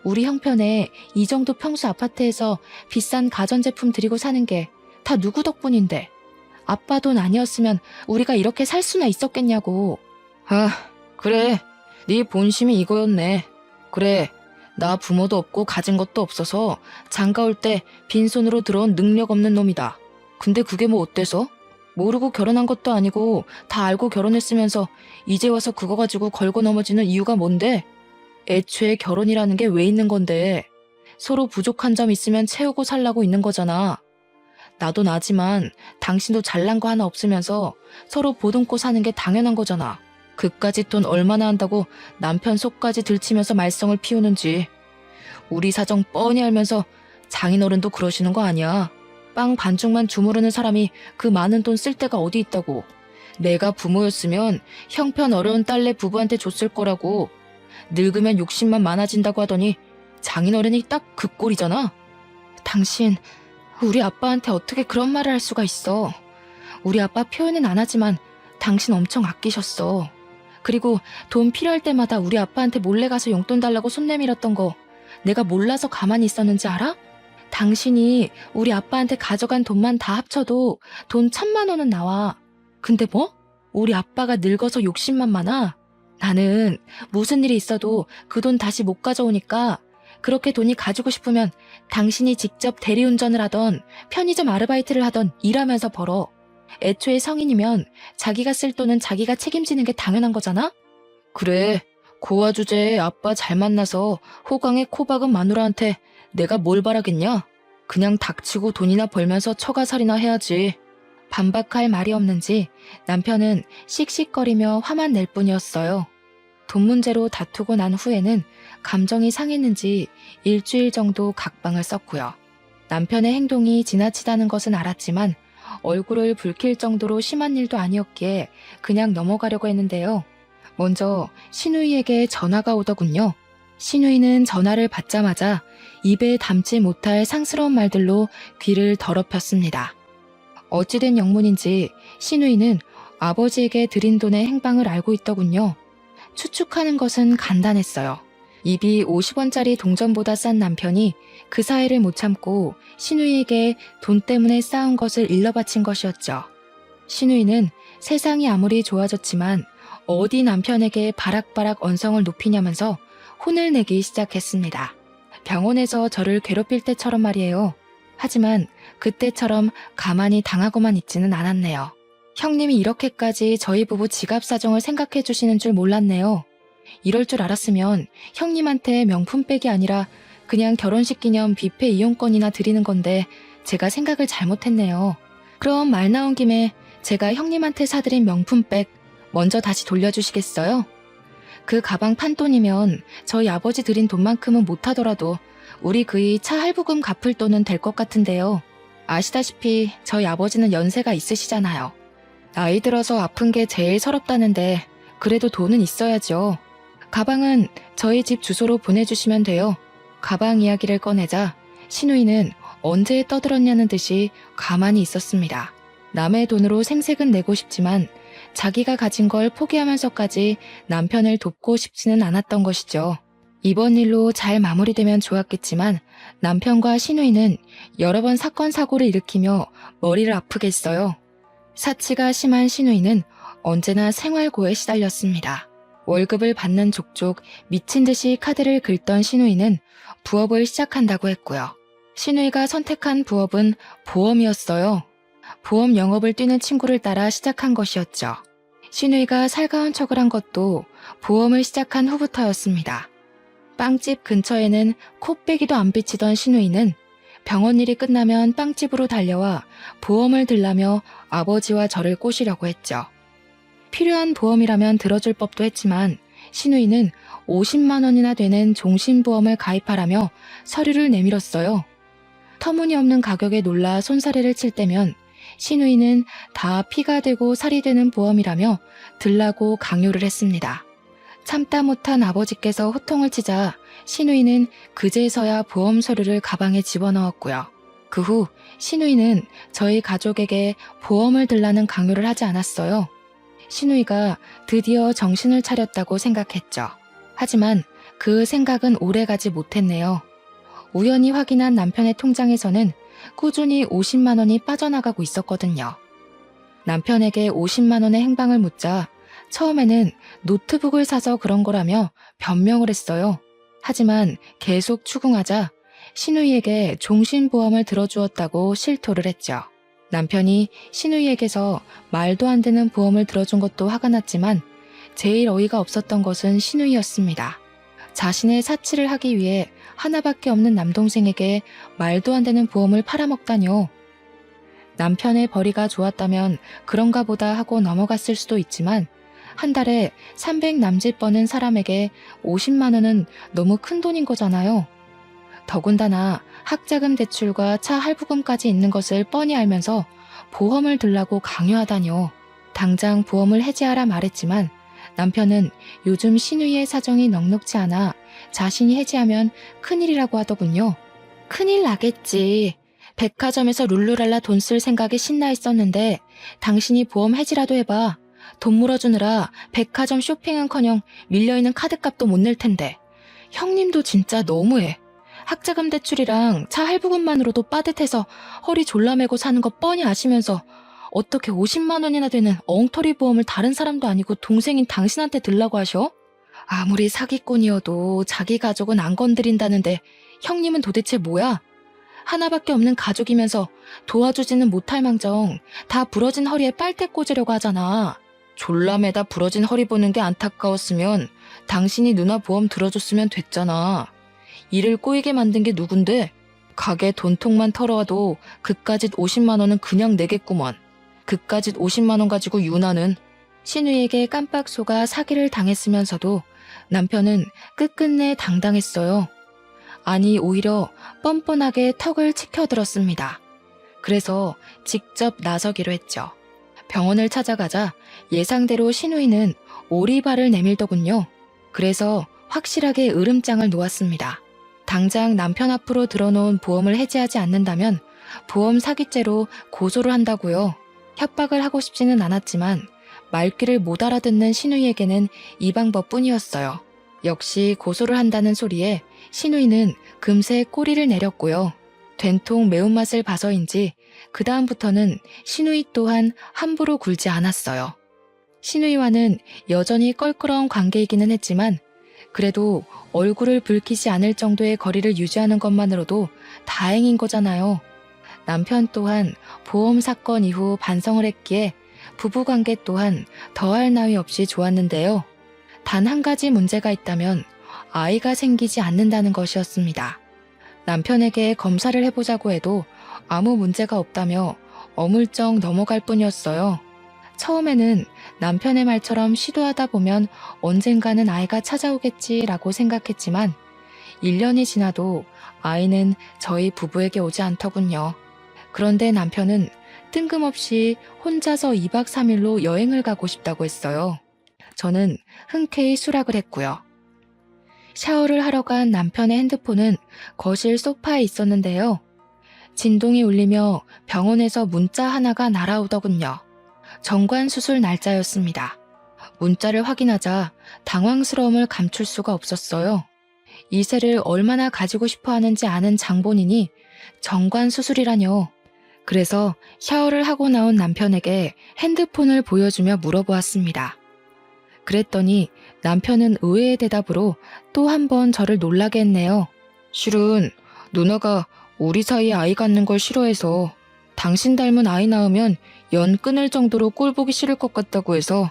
우리 형편에 이 정도 평수 아파트에서 비싼 가전제품 들이고 사는 게 다 누구 덕분인데. 아빠 돈 아니었으면 우리가 이렇게 살 수나 있었겠냐고. 아, 그래. 네 본심이 이거였네. 그래. 나 부모도 없고 가진 것도 없어서 장가 올 때 빈손으로 들어온 능력 없는 놈이다. 근데 그게 뭐 어때서? 모르고 결혼한 것도 아니고 다 알고 결혼했으면서 이제 와서 그거 가지고 걸고 넘어지는 이유가 뭔데? 애초에 결혼이라는 게 왜 있는 건데? 서로 부족한 점 있으면 채우고 살라고 있는 거잖아. 나도 나지만 당신도 잘난 거 하나 없으면서 서로 보듬고 사는 게 당연한 거잖아. 그까짓 돈 얼마나 한다고 남편 속까지 들치면서 말썽을 피우는지. 우리 사정 뻔히 알면서 장인어른도 그러시는 거 아니야. 빵 반죽만 주무르는 사람이 그 많은 돈 쓸 데가 어디 있다고. 내가 부모였으면 형편 어려운 딸내 부부한테 줬을 거라고. 늙으면 욕심만 많아진다고 하더니 장인어른이 딱 그 꼴이잖아. 당신 우리 아빠한테 어떻게 그런 말을 할 수가 있어. 우리 아빠 표현은 안 하지만 당신 엄청 아끼셨어. 그리고 돈 필요할 때마다 우리 아빠한테 몰래 가서 용돈 달라고 손 내밀었던 거 내가 몰라서 가만히 있었는지 알아? 당신이 우리 아빠한테 가져간 돈만 다 합쳐도 돈 1,000만 원은 나와. 근데 뭐? 우리 아빠가 늙어서 욕심만 많아? 나는 무슨 일이 있어도 그 돈 다시 못 가져오니까 그렇게 돈이 가지고 싶으면 당신이 직접 대리운전을 하던 편의점 아르바이트를 하던 일하면서 벌어. 애초에 성인이면 자기가 쓸 돈은 자기가 책임지는 게 당연한 거잖아? 그래, 고아 주제에 아빠 잘 만나서 호강에 코 박은 마누라한테 내가 뭘 바라겠냐? 그냥 닥치고 돈이나 벌면서 처가살이나 해야지. 반박할 말이 없는지 남편은 씩씩거리며 화만 낼 뿐이었어요. 돈 문제로 다투고 난 후에는 감정이 상했는지 일주일 정도 각방을 썼고요. 남편의 행동이 지나치다는 것은 알았지만 얼굴을 붉힐 정도로 심한 일도 아니었기에 그냥 넘어가려고 했는데요. 먼저 신우이에게 전화가 오더군요. 신우이는 전화를 받자마자 입에 담지 못할 상스러운 말들로 귀를 더럽혔습니다. 어찌된 영문인지 신우이는 아버지에게 드린 돈의 행방을 알고 있더군요. 추측하는 것은 간단했어요. 입이 50원짜리 동전보다 싼 남편이 그 사이를 못 참고 신우이에게 돈 때문에 싸운 것을 일러바친 것이었죠. 신우이는 세상이 아무리 좋아졌지만 어디 남편에게 바락바락 언성을 높이냐면서 혼을 내기 시작했습니다. 병원에서 저를 괴롭힐 때처럼 말이에요. 하지만 그때처럼 가만히 당하고만 있지는 않았네요. 형님이 이렇게까지 저희 부부 지갑 사정을 생각해 주시는 줄 몰랐네요. 이럴 줄 알았으면 형님한테 명품백이 아니라 그냥 결혼식 기념 뷔페 이용권이나 드리는 건데 제가 생각을 잘못했네요. 그럼 말 나온 김에 제가 형님한테 사드린 명품백 먼저 다시 돌려주시겠어요? 그 가방 판돈이면 저희 아버지 드린 돈만큼은 못하더라도 우리 그이 차 할부금 갚을 돈은 될 것 같은데요. 아시다시피 저희 아버지는 연세가 있으시잖아요. 나이 들어서 아픈 게 제일 서럽다는데 그래도 돈은 있어야죠. 가방은 저희 집 주소로 보내주시면 돼요. 가방 이야기를 꺼내자 신우이는 언제 떠들었냐는 듯이 가만히 있었습니다. 남의 돈으로 생색은 내고 싶지만 자기가 가진 걸 포기하면서까지 남편을 돕고 싶지는 않았던 것이죠. 이번 일로 잘 마무리되면 좋았겠지만 남편과 신우이는 여러 번 사건 사고를 일으키며 머리를 아프게 했어요. 사치가 심한 신우이는 언제나 생활고에 시달렸습니다. 월급을 받는 족족 미친 듯이 카드를 긁던 신우이는 부업을 시작한다고 했고요. 신우이가 선택한 부업은 보험이었어요. 보험 영업을 뛰는 친구를 따라 시작한 것이었죠. 신우이가 살가운 척을 한 것도 보험을 시작한 후부터였습니다. 빵집 근처에는 코빼기도 안 비치던 신우이는 병원 일이 끝나면 빵집으로 달려와 보험을 들라며 아버지와 저를 꼬시려고 했죠. 필요한 보험이라면 들어줄 법도 했지만 신우이는 50만 원이나 되는 종신보험을 가입하라며 서류를 내밀었어요. 터무니없는 가격에 놀라 손사래를 칠 때면 신우이는 다 피가 되고 살이 되는 보험이라며 들라고 강요를 했습니다. 참다 못한 아버지께서 호통을 치자 신우이는 그제서야 보험 서류를 가방에 집어넣었고요. 그 후 신우이는 저희 가족에게 보험을 들라는 강요를 하지 않았어요. 신우이가 드디어 정신을 차렸다고 생각했죠. 하지만 그 생각은 오래가지 못했네요. 우연히 확인한 남편의 통장에서는 꾸준히 50만 원이 빠져나가고 있었거든요. 남편에게 50만 원의 행방을 묻자 처음에는 노트북을 사서 그런 거라며 변명을 했어요. 하지만 계속 추궁하자 시누이에게 종신보험을 들어주었다고 실토를 했죠. 남편이 시누이에게서 말도 안 되는 보험을 들어준 것도 화가 났지만 제일 어이가 없었던 것은 시누이였습니다. 자신의 사치를 하기 위해 하나밖에 없는 남동생에게 말도 안 되는 보험을 팔아먹다뇨. 남편의 벌이가 좋았다면 그런가 보다 하고 넘어갔을 수도 있지만 한 달에 300 남짓 버는 사람에게 50만 원은 너무 큰 돈인 거잖아요. 더군다나 학자금 대출과 차 할부금까지 있는 것을 뻔히 알면서 보험을 들라고 강요하다뇨. 당장 보험을 해지하라 말했지만 남편은 요즘 시누이의 사정이 넉넉지 않아 자신이 해지하면 큰일이라고 하더군요. 큰일 나겠지. 백화점에서 룰루랄라 돈 쓸 생각에 신나 있었는데 당신이 보험 해지라도 해봐. 돈 물어주느라 백화점 쇼핑은커녕 밀려있는 카드값도 못 낼 텐데. 형님도 진짜 너무해. 학자금 대출이랑 차 할부금만으로도 빠듯해서 허리 졸라매고 사는 거 뻔히 아시면서 어떻게 50만 원이나 되는 엉터리 보험을 다른 사람도 아니고 동생인 당신한테 들라고 하셔? 아무리 사기꾼이어도 자기 가족은 안 건드린다는데 형님은 도대체 뭐야? 하나밖에 없는 가족이면서 도와주지는 못할 망정 다 부러진 허리에 빨대 꽂으려고 하잖아. 졸라매다 부러진 허리 보는 게 안타까웠으면 당신이 누나 보험 들어줬으면 됐잖아. 일을 꼬이게 만든 게 누군데? 가게 돈통만 털어와도 그까짓 50만 원은 그냥 내겠구먼. 그까짓 50만 원 가지고 유나는. 시누이에게 깜빡 속아 사기를 당했으면서도 남편은 끝끝내 당당했어요. 아니 오히려 뻔뻔하게 턱을 치켜들었습니다. 그래서 직접 나서기로 했죠. 병원을 찾아가자 예상대로 시누이는 오리발을 내밀더군요. 그래서 확실하게 으름장을 놓았습니다. 당장 남편 앞으로 들어놓은 보험을 해지하지 않는다면 보험 사기죄로 고소를 한다고요. 협박을 하고 싶지는 않았지만 말귀를 못 알아듣는 시누이에게는 이 방법뿐이었어요. 역시 고소를 한다는 소리에 시누이는 금세 꼬리를 내렸고요. 된통 매운맛을 봐서인지 그 다음부터는 시누이 또한 함부로 굴지 않았어요. 시누이와는 여전히 껄끄러운 관계이기는 했지만 그래도 얼굴을 붉히지 않을 정도의 거리를 유지하는 것만으로도 다행인 거잖아요. 남편 또한 보험 사건 이후 반성을 했기에 부부관계 또한 더할 나위 없이 좋았는데요. 단 한 가지 문제가 있다면 아이가 생기지 않는다는 것이었습니다. 남편에게 검사를 해보자고 해도 아무 문제가 없다며 어물쩍 넘어갈 뿐이었어요. 처음에는 남편의 말처럼 시도하다 보면 언젠가는 아이가 찾아오겠지라고 생각했지만 1년이 지나도 아이는 저희 부부에게 오지 않더군요. 그런데 남편은 뜬금없이 혼자서 2박 3일로 여행을 가고 싶다고 했어요. 저는 흔쾌히 수락을 했고요. 샤워를 하러 간 남편의 핸드폰은 거실 소파에 있었는데요. 진동이 울리며 병원에서 문자 하나가 날아오더군요. 정관 수술 날짜였습니다. 문자를 확인하자 당황스러움을 감출 수가 없었어요. 이세를 얼마나 가지고 싶어 하는지 아는 장본인이 정관 수술이라뇨. 그래서 샤워를 하고 나온 남편에게 핸드폰을 보여주며 물어보았습니다. 그랬더니 남편은 의외의 대답으로 또 한 번 저를 놀라게 했네요. 실은 누나가 우리 사이에 아이 갖는 걸 싫어해서 당신 닮은 아이 낳으면 연 끊을 정도로 꼴 보기 싫을 것 같다고 해서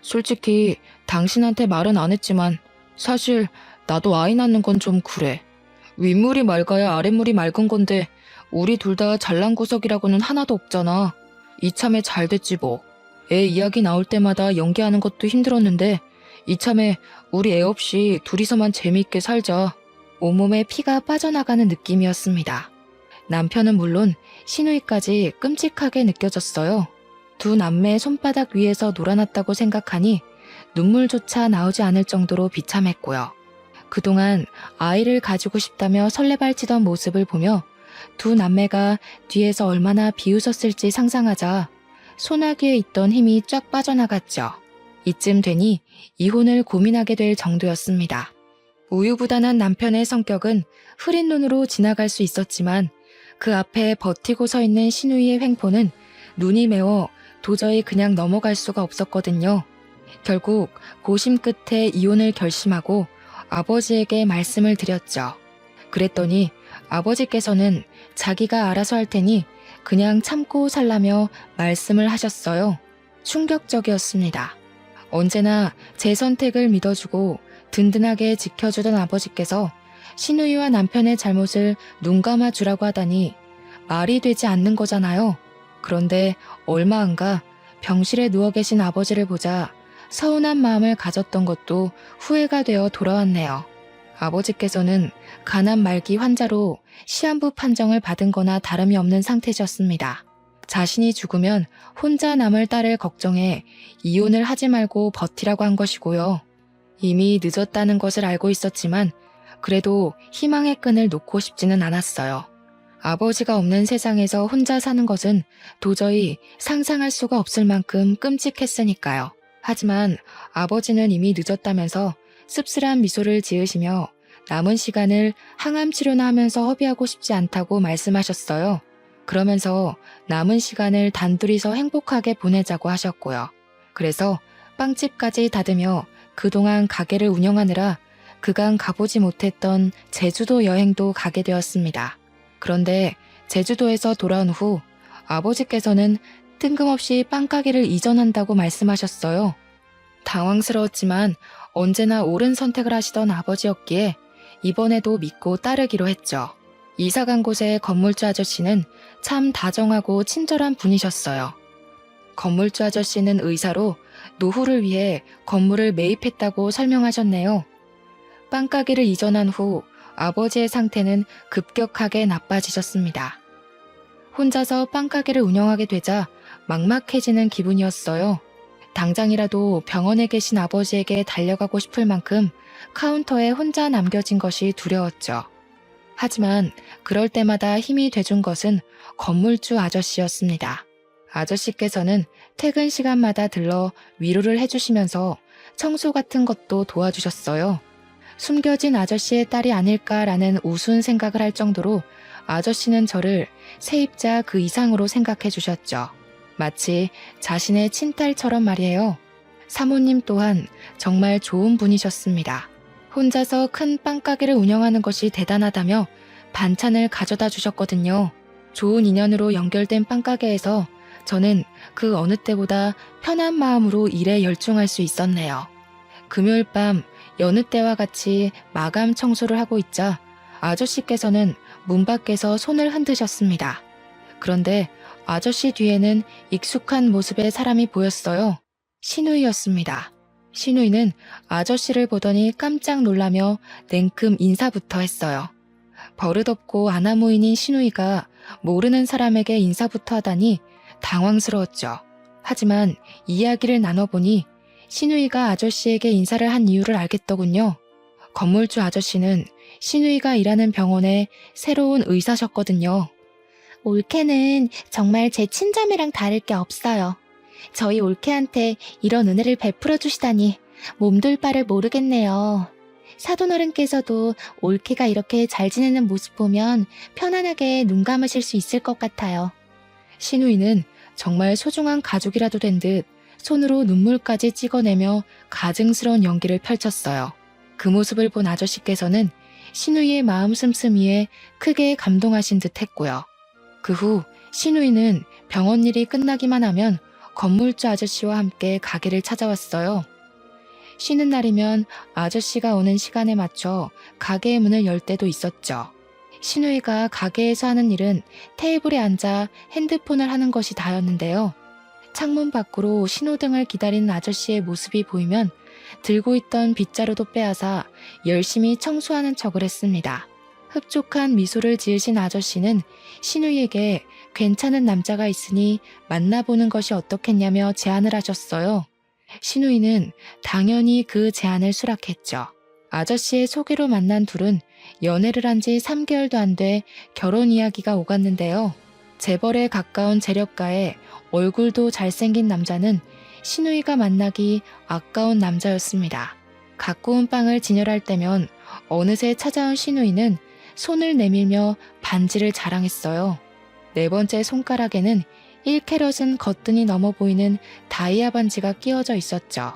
솔직히 당신한테 말은 안 했지만 사실 나도 아이 낳는 건 좀 그래. 윗물이 맑아야 아랫물이 맑은 건데 우리 둘 다 잘난 구석이라고는 하나도 없잖아. 이참에 잘 됐지 뭐. 애 이야기 나올 때마다 연기하는 것도 힘들었는데 이참에 우리 애 없이 둘이서만 재미있게 살자. 온몸에 피가 빠져나가는 느낌이었습니다. 남편은 물론 시누이까지 끔찍하게 느껴졌어요. 두 남매의 손바닥 위에서 놀아났다고 생각하니 눈물조차 나오지 않을 정도로 비참했고요. 그동안 아이를 가지고 싶다며 설레발치던 모습을 보며 두 남매가 뒤에서 얼마나 비웃었을지 상상하자 소나기에 있던 힘이 쫙 빠져나갔죠. 이쯤 되니 이혼을 고민하게 될 정도였습니다. 우유부단한 남편의 성격은 흐린 눈으로 지나갈 수 있었지만 그 앞에 버티고 서 있는 신우이의 횡포는 눈이 매워 도저히 그냥 넘어갈 수가 없었거든요. 결국 고심 끝에 이혼을 결심하고 아버지에게 말씀을 드렸죠. 그랬더니 아버지께서는 자기가 알아서 할 테니 그냥 참고 살라며 말씀을 하셨어요. 충격적이었습니다. 언제나 제 선택을 믿어주고 든든하게 지켜주던 아버지께서 신우이와 남편의 잘못을 눈감아 주라고 하다니 말이 되지 않는 거잖아요. 그런데 얼마 안가 병실에 누워 계신 아버지를 보자 서운한 마음을 가졌던 것도 후회가 되어 돌아왔네요. 아버지께서는 간암 말기 환자로 시한부 판정을 받은 거나 다름이 없는 상태셨습니다. 자신이 죽으면 혼자 남을 딸을 걱정해 이혼을 하지 말고 버티라고 한 것이고요. 이미 늦었다는 것을 알고 있었지만 그래도 희망의 끈을 놓고 싶지는 않았어요. 아버지가 없는 세상에서 혼자 사는 것은 도저히 상상할 수가 없을 만큼 끔찍했으니까요. 하지만 아버지는 이미 늦었다면서 씁쓸한 미소를 지으시며 남은 시간을 항암 치료나 하면서 허비하고 싶지 않다고 말씀하셨어요. 그러면서 남은 시간을 단둘이서 행복하게 보내자고 하셨고요. 그래서 빵집까지 닫으며 그동안 가게를 운영하느라 그간 가보지 못했던 제주도 여행도 가게 되었습니다. 그런데 제주도에서 돌아온 후 아버지께서는 뜬금없이 빵가게를 이전한다고 말씀하셨어요. 당황스러웠지만 언제나 옳은 선택을 하시던 아버지였기에 이번에도 믿고 따르기로 했죠. 이사간 곳의 건물주 아저씨는 참 다정하고 친절한 분이셨어요. 건물주 아저씨는 의사로 노후를 위해 건물을 매입했다고 설명하셨네요. 빵가게를 이전한 후 아버지의 상태는 급격하게 나빠지셨습니다. 혼자서 빵가게를 운영하게 되자 막막해지는 기분이었어요. 당장이라도 병원에 계신 아버지에게 달려가고 싶을 만큼 카운터에 혼자 남겨진 것이 두려웠죠. 하지만 그럴 때마다 힘이 돼준 것은 건물주 아저씨였습니다. 아저씨께서는 퇴근 시간마다 들러 위로를 해주시면서 청소 같은 것도 도와주셨어요. 숨겨진 아저씨의 딸이 아닐까라는 우스운 생각을 할 정도로 아저씨는 저를 세입자 그 이상으로 생각해 주셨죠. 마치 자신의 친딸처럼 말이에요. 사모님 또한 정말 좋은 분이셨습니다. 혼자서 큰 빵가게를 운영하는 것이 대단하다며 반찬을 가져다 주셨거든요. 좋은 인연으로 연결된 빵가게에서 저는 그 어느 때보다 편한 마음으로 일에 열중할 수 있었네요. 금요일 밤 여느 때와 같이 마감 청소를 하고 있자 아저씨께서는 문 밖에서 손을 흔드셨습니다. 그런데 아저씨 뒤에는 익숙한 모습의 사람이 보였어요. 신우이였습니다. 신우이는 아저씨를 보더니 깜짝 놀라며 냉큼 인사부터 했어요. 버릇없고 아나무인인 신우이가 모르는 사람에게 인사부터 하다니 당황스러웠죠. 하지만 이야기를 나눠보니 신우이가 아저씨에게 인사를 한 이유를 알겠더군요. 건물주 아저씨는 신우이가 일하는 병원의 새로운 의사셨거든요. 올케는 정말 제 친자매랑 다를 게 없어요. 저희 올케한테 이런 은혜를 베풀어 주시다니 몸둘 바를 모르겠네요. 사돈어른께서도 올케가 이렇게 잘 지내는 모습 보면 편안하게 눈 감으실 수 있을 것 같아요. 신우이는 정말 소중한 가족이라도 된 듯 손으로 눈물까지 찍어내며 가증스러운 연기를 펼쳤어요. 그 모습을 본 아저씨께서는 신우이의 마음 씀씀이에 크게 감동하신 듯 했고요. 그 후 신우이는 병원 일이 끝나기만 하면 건물주 아저씨와 함께 가게를 찾아왔어요. 쉬는 날이면 아저씨가 오는 시간에 맞춰 가게의 문을 열 때도 있었죠. 신우이가 가게에서 하는 일은 테이블에 앉아 핸드폰을 하는 것이 다였는데요. 창문 밖으로 신호등을 기다리는 아저씨의 모습이 보이면 들고 있던 빗자루도 빼앗아 열심히 청소하는 척을 했습니다. 흡족한 미소를 지으신 아저씨는 신우이에게 괜찮은 남자가 있으니 만나보는 것이 어떻겠냐며 제안을 하셨어요. 신우이는 당연히 그 제안을 수락했죠. 아저씨의 소개로 만난 둘은 연애를 한 지 3개월도 안 돼 결혼 이야기가 오갔는데요. 재벌에 가까운 재력가에 얼굴도 잘생긴 남자는 신우이가 만나기 아까운 남자였습니다. 갖고 온 빵을 진열할 때면 어느새 찾아온 시누이는 손을 내밀며 반지를 자랑했어요. 네 번째 손가락에는 1캐럿은 거뜬히 넘어 보이는 다이아 반지가 끼워져 있었죠.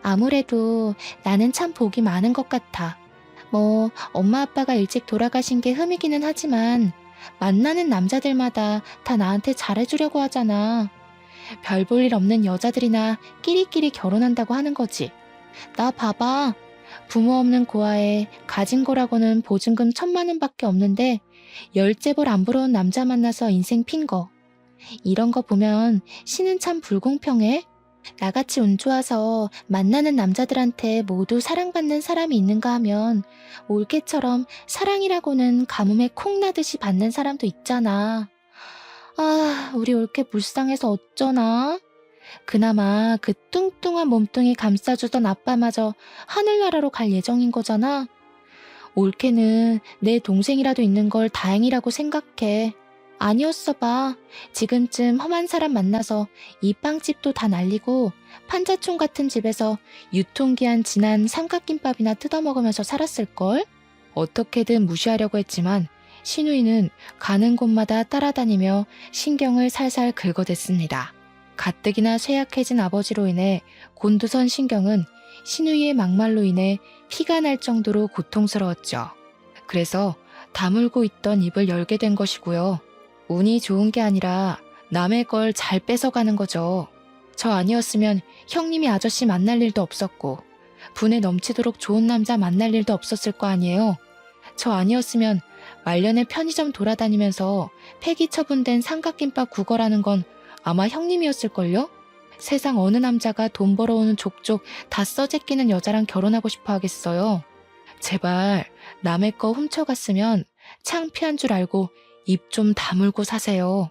아무래도 나는 참 복이 많은 것 같아. 뭐 엄마 아빠가 일찍 돌아가신 게 흠이기는 하지만 만나는 남자들마다 다 나한테 잘해주려고 하잖아. 별 볼 일 없는 여자들이나 끼리끼리 결혼한다고 하는 거지. 나 봐봐. 부모 없는 고아에 가진 거라고는 보증금 1,000만 원밖에 없는데 10재벌 안 부러운 남자 만나서 인생 핀 거. 이런 거 보면 신은 참 불공평해. 나같이 운 좋아서 만나는 남자들한테 모두 사랑받는 사람이 있는가 하면 올케처럼 사랑이라고는 가뭄에 콩 나듯이 받는 사람도 있잖아. 아, 우리 올케 불쌍해서 어쩌나? 그나마 그 뚱뚱한 몸뚱이 감싸주던 아빠마저 하늘나라로 갈 예정인 거잖아. 올케는 내 동생이라도 있는 걸 다행이라고 생각해. 아니었어 봐. 지금쯤 험한 사람 만나서 이 빵집도 다 날리고 판자촌 같은 집에서 유통기한 지난 삼각김밥이나 뜯어먹으면서 살았을걸? 어떻게든 무시하려고 했지만 시누이는 가는 곳마다 따라다니며 신경을 살살 긁어댔습니다. 가뜩이나 쇠약해진 아버지로 인해 곤두선 신경은 시누이의 막말로 인해 피가 날 정도로 고통스러웠죠. 그래서 다물고 있던 입을 열게 된 것이고요. 운이 좋은 게 아니라 남의 걸 잘 뺏어가는 거죠. 저 아니었으면 형님이 아저씨 만날 일도 없었고 분에 넘치도록 좋은 남자 만날 일도 없었을 거 아니에요. 저 아니었으면 말년에 편의점 돌아다니면서 폐기 처분된 삼각김밥 구걸하는 건 아마 형님이었을걸요? 세상 어느 남자가 돈 벌어오는 족족 다 써제끼는 여자랑 결혼하고 싶어 하겠어요. 제발 남의 거 훔쳐갔으면 창피한 줄 알고 입 좀 다물고 사세요.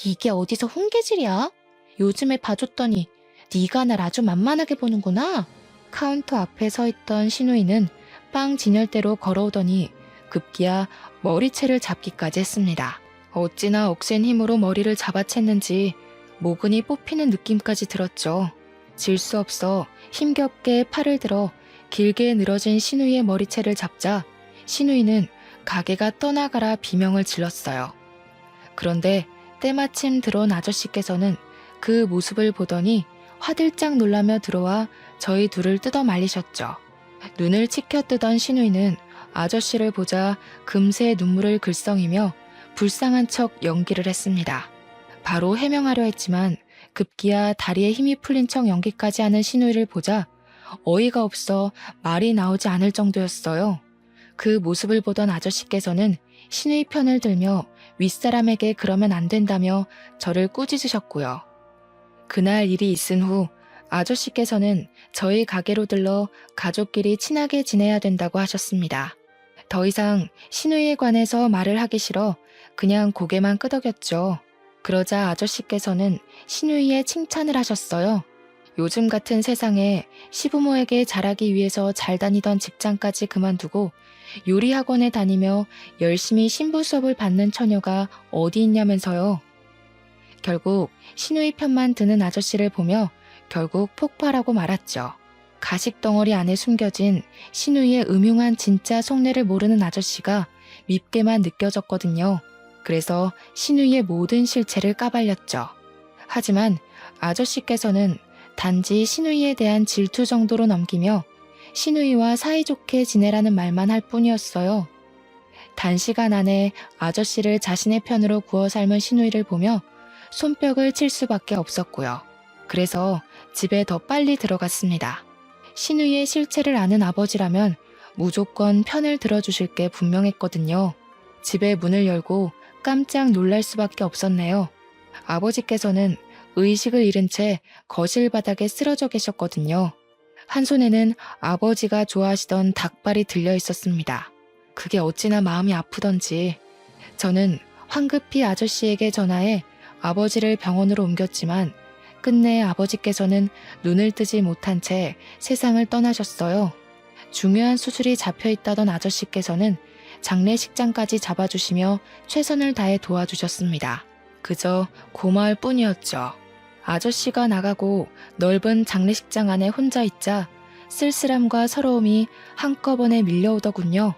이게 어디서 훈계질이야? 요즘에 봐줬더니 네가 날 아주 만만하게 보는구나. 카운터 앞에 서 있던 시누이는 빵 진열대로 걸어오더니 급기야 머리채를 잡기까지 했습니다. 어찌나 억센 힘으로 머리를 잡아챘는지 모근이 뽑히는 느낌까지 들었죠. 질 수 없어 힘겹게 팔을 들어 길게 늘어진 시누이의 머리채를 잡자 시누이는 가게가 떠나가라 비명을 질렀어요. 그런데 때마침 들어온 아저씨께서는 그 모습을 보더니 화들짝 놀라며 들어와 저희 둘을 뜯어 말리셨죠. 눈을 치켜뜨던 시누이는 아저씨를 보자 금세 눈물을 글썽이며 불쌍한 척 연기를 했습니다. 바로 해명하려 했지만 급기야 다리에 힘이 풀린 척 연기까지 하는 시누이를 보자 어이가 없어 말이 나오지 않을 정도였어요. 그 모습을 보던 아저씨께서는 시누이 편을 들며 윗사람에게 그러면 안 된다며 저를 꾸짖으셨고요. 그날 일이 있은 후 아저씨께서는 저희 가게로 들러 가족끼리 친하게 지내야 된다고 하셨습니다. 더 이상 시누이에 관해서 말을 하기 싫어 그냥 고개만 끄덕였죠. 그러자 아저씨께서는 시누이의 칭찬을 하셨어요. 요즘 같은 세상에 시부모에게 잘하기 위해서 잘 다니던 직장까지 그만두고 요리학원에 다니며 열심히 신부 수업을 받는 처녀가 어디 있냐면서요. 결국 시누이 편만 드는 아저씨를 보며 결국 폭발하고 말았죠. 가식 덩어리 안에 숨겨진 시누이의 음흉한 진짜 속내를 모르는 아저씨가 밉게만 느껴졌거든요. 그래서 시누이의 모든 실체를 까발렸죠. 하지만 아저씨께서는 단지 시누이에 대한 질투 정도로 넘기며 시누이와 사이좋게 지내라는 말만 할 뿐이었어요. 단시간 안에 아저씨를 자신의 편으로 구워 삶은 시누이를 보며 손뼉을 칠 수밖에 없었고요. 그래서 집에 더 빨리 들어갔습니다. 시누이의 실체를 아는 아버지라면 무조건 편을 들어주실 게 분명했거든요. 집에 문을 열고 깜짝 놀랄 수밖에 없었네요. 아버지께서는 의식을 잃은 채 거실 바닥에 쓰러져 계셨거든요. 한 손에는 아버지가 좋아하시던 닭발이 들려 있었습니다. 그게 어찌나 마음이 아프던지 저는 황급히 아저씨에게 전화해 아버지를 병원으로 옮겼지만 끝내 아버지께서는 눈을 뜨지 못한 채 세상을 떠나셨어요. 중요한 수술이 잡혀 있다던 아저씨께서는 장례식장까지 잡아주시며 최선을 다해 도와주셨습니다. 그저 고마울 뿐이었죠. 아저씨가 나가고 넓은 장례식장 안에 혼자 있자 쓸쓸함과 서러움이 한꺼번에 밀려오더군요.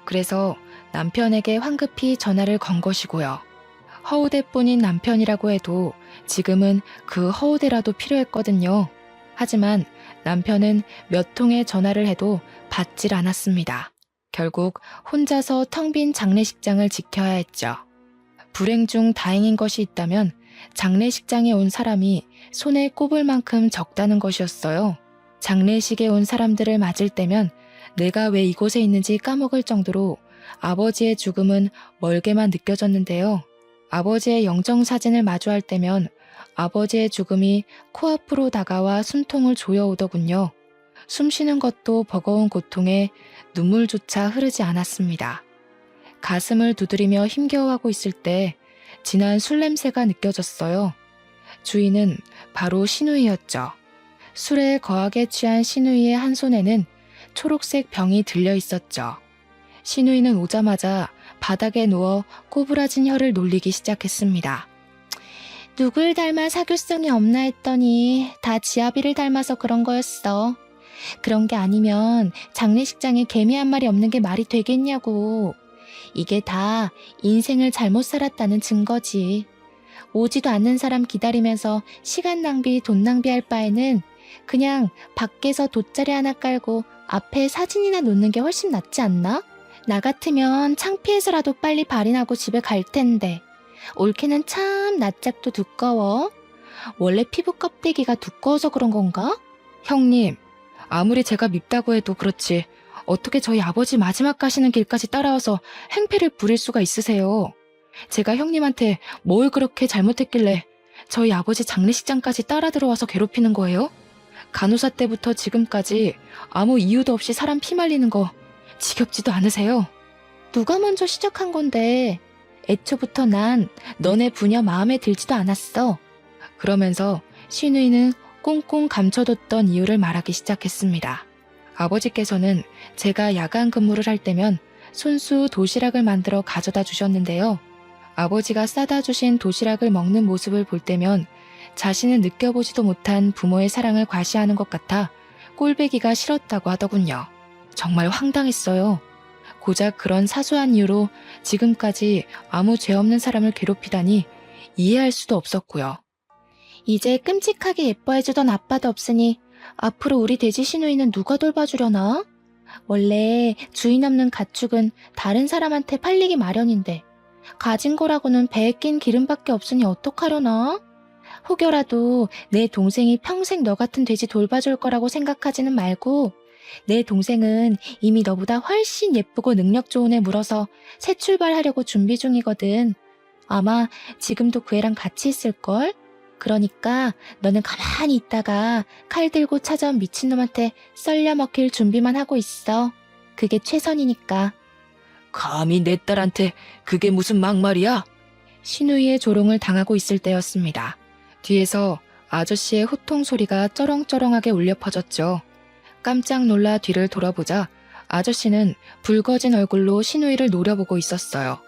그래서 남편에게 황급히 전화를 건 것이고요. 허우대뿐인 남편이라고 해도 지금은 그 허우대라도 필요했거든요. 하지만 남편은 몇 통의 전화를 해도 받질 않았습니다. 결국 혼자서 텅 빈 장례식장을 지켜야 했죠. 불행 중 다행인 것이 있다면 장례식장에 온 사람이 손에 꼽을 만큼 적다는 것이었어요. 장례식에 온 사람들을 맞을 때면 내가 왜 이곳에 있는지 까먹을 정도로 아버지의 죽음은 멀게만 느껴졌는데요. 아버지의 영정사진을 마주할 때면 아버지의 죽음이 코앞으로 다가와 숨통을 조여오더군요. 숨 쉬는 것도 버거운 고통에 눈물조차 흐르지 않았습니다. 가슴을 두드리며 힘겨워하고 있을 때 진한 술 냄새가 느껴졌어요. 주인은 바로 신우이였죠. 술에 거하게 취한 신우이의 한 손에는 초록색 병이 들려 있었죠. 신우이는 오자마자 바닥에 누워 꼬부라진 혀를 놀리기 시작했습니다. 누굴 닮아 사교성이 없나 했더니 다 지아비를 닮아서 그런 거였어. 그런 게 아니면 장례식장에 개미 한 마리 없는 게 말이 되겠냐고. 이게 다 인생을 잘못 살았다는 증거지. 오지도 않는 사람 기다리면서 시간 낭비, 돈 낭비할 바에는 그냥 밖에서 돗자리 하나 깔고 앞에 사진이나 놓는 게 훨씬 낫지 않나? 나 같으면 창피해서라도 빨리 발이 나고 집에 갈 텐데. 올케는 참 낯짝도 두꺼워. 원래 피부 껍데기가 두꺼워서 그런 건가? 형님, 아무리 제가 밉다고 해도 그렇지 어떻게 저희 아버지 마지막 가시는 길까지 따라와서 행패를 부릴 수가 있으세요? 제가 형님한테 뭘 그렇게 잘못했길래 저희 아버지 장례식장까지 따라 들어와서 괴롭히는 거예요? 간호사 때부터 지금까지 아무 이유도 없이 사람 피 말리는 거 지겹지도 않으세요? 누가 먼저 시작한 건데 애초부터 난 너네 부녀 마음에 들지도 않았어. 그러면서 신우이는 꽁꽁 감춰뒀던 이유를 말하기 시작했습니다. 아버지께서는 제가 야간 근무를 할 때면 손수 도시락을 만들어 가져다 주셨는데요. 아버지가 싸다 주신 도시락을 먹는 모습을 볼 때면 자신은 느껴보지도 못한 부모의 사랑을 과시하는 것 같아 꼴배기가 싫었다고 하더군요. 정말 황당했어요. 고작 그런 사소한 이유로 지금까지 아무 죄 없는 사람을 괴롭히다니 이해할 수도 없었고요. 이제 끔찍하게 예뻐해주던 아빠도 없으니 앞으로 우리 돼지 신우이는 누가 돌봐주려나? 원래 주인 없는 가축은 다른 사람한테 팔리기 마련인데 가진 거라고는 배에 낀 기름밖에 없으니 어떡하려나? 혹여라도 내 동생이 평생 너 같은 돼지 돌봐줄 거라고 생각하지는 말고 내 동생은 이미 너보다 훨씬 예쁘고 능력 좋은 애 물어서 새 출발하려고 준비 중이거든. 아마 지금도 그 애랑 같이 있을걸? 그러니까 너는 가만히 있다가 칼 들고 찾아온 미친놈한테 썰려 먹힐 준비만 하고 있어. 그게 최선이니까. 감히 내 딸한테 그게 무슨 막말이야? 신우이의 조롱을 당하고 있을 때였습니다. 뒤에서 아저씨의 호통 소리가 쩌렁쩌렁하게 울려 퍼졌죠. 깜짝 놀라 뒤를 돌아보자 아저씨는 붉어진 얼굴로 신우이를 노려보고 있었어요.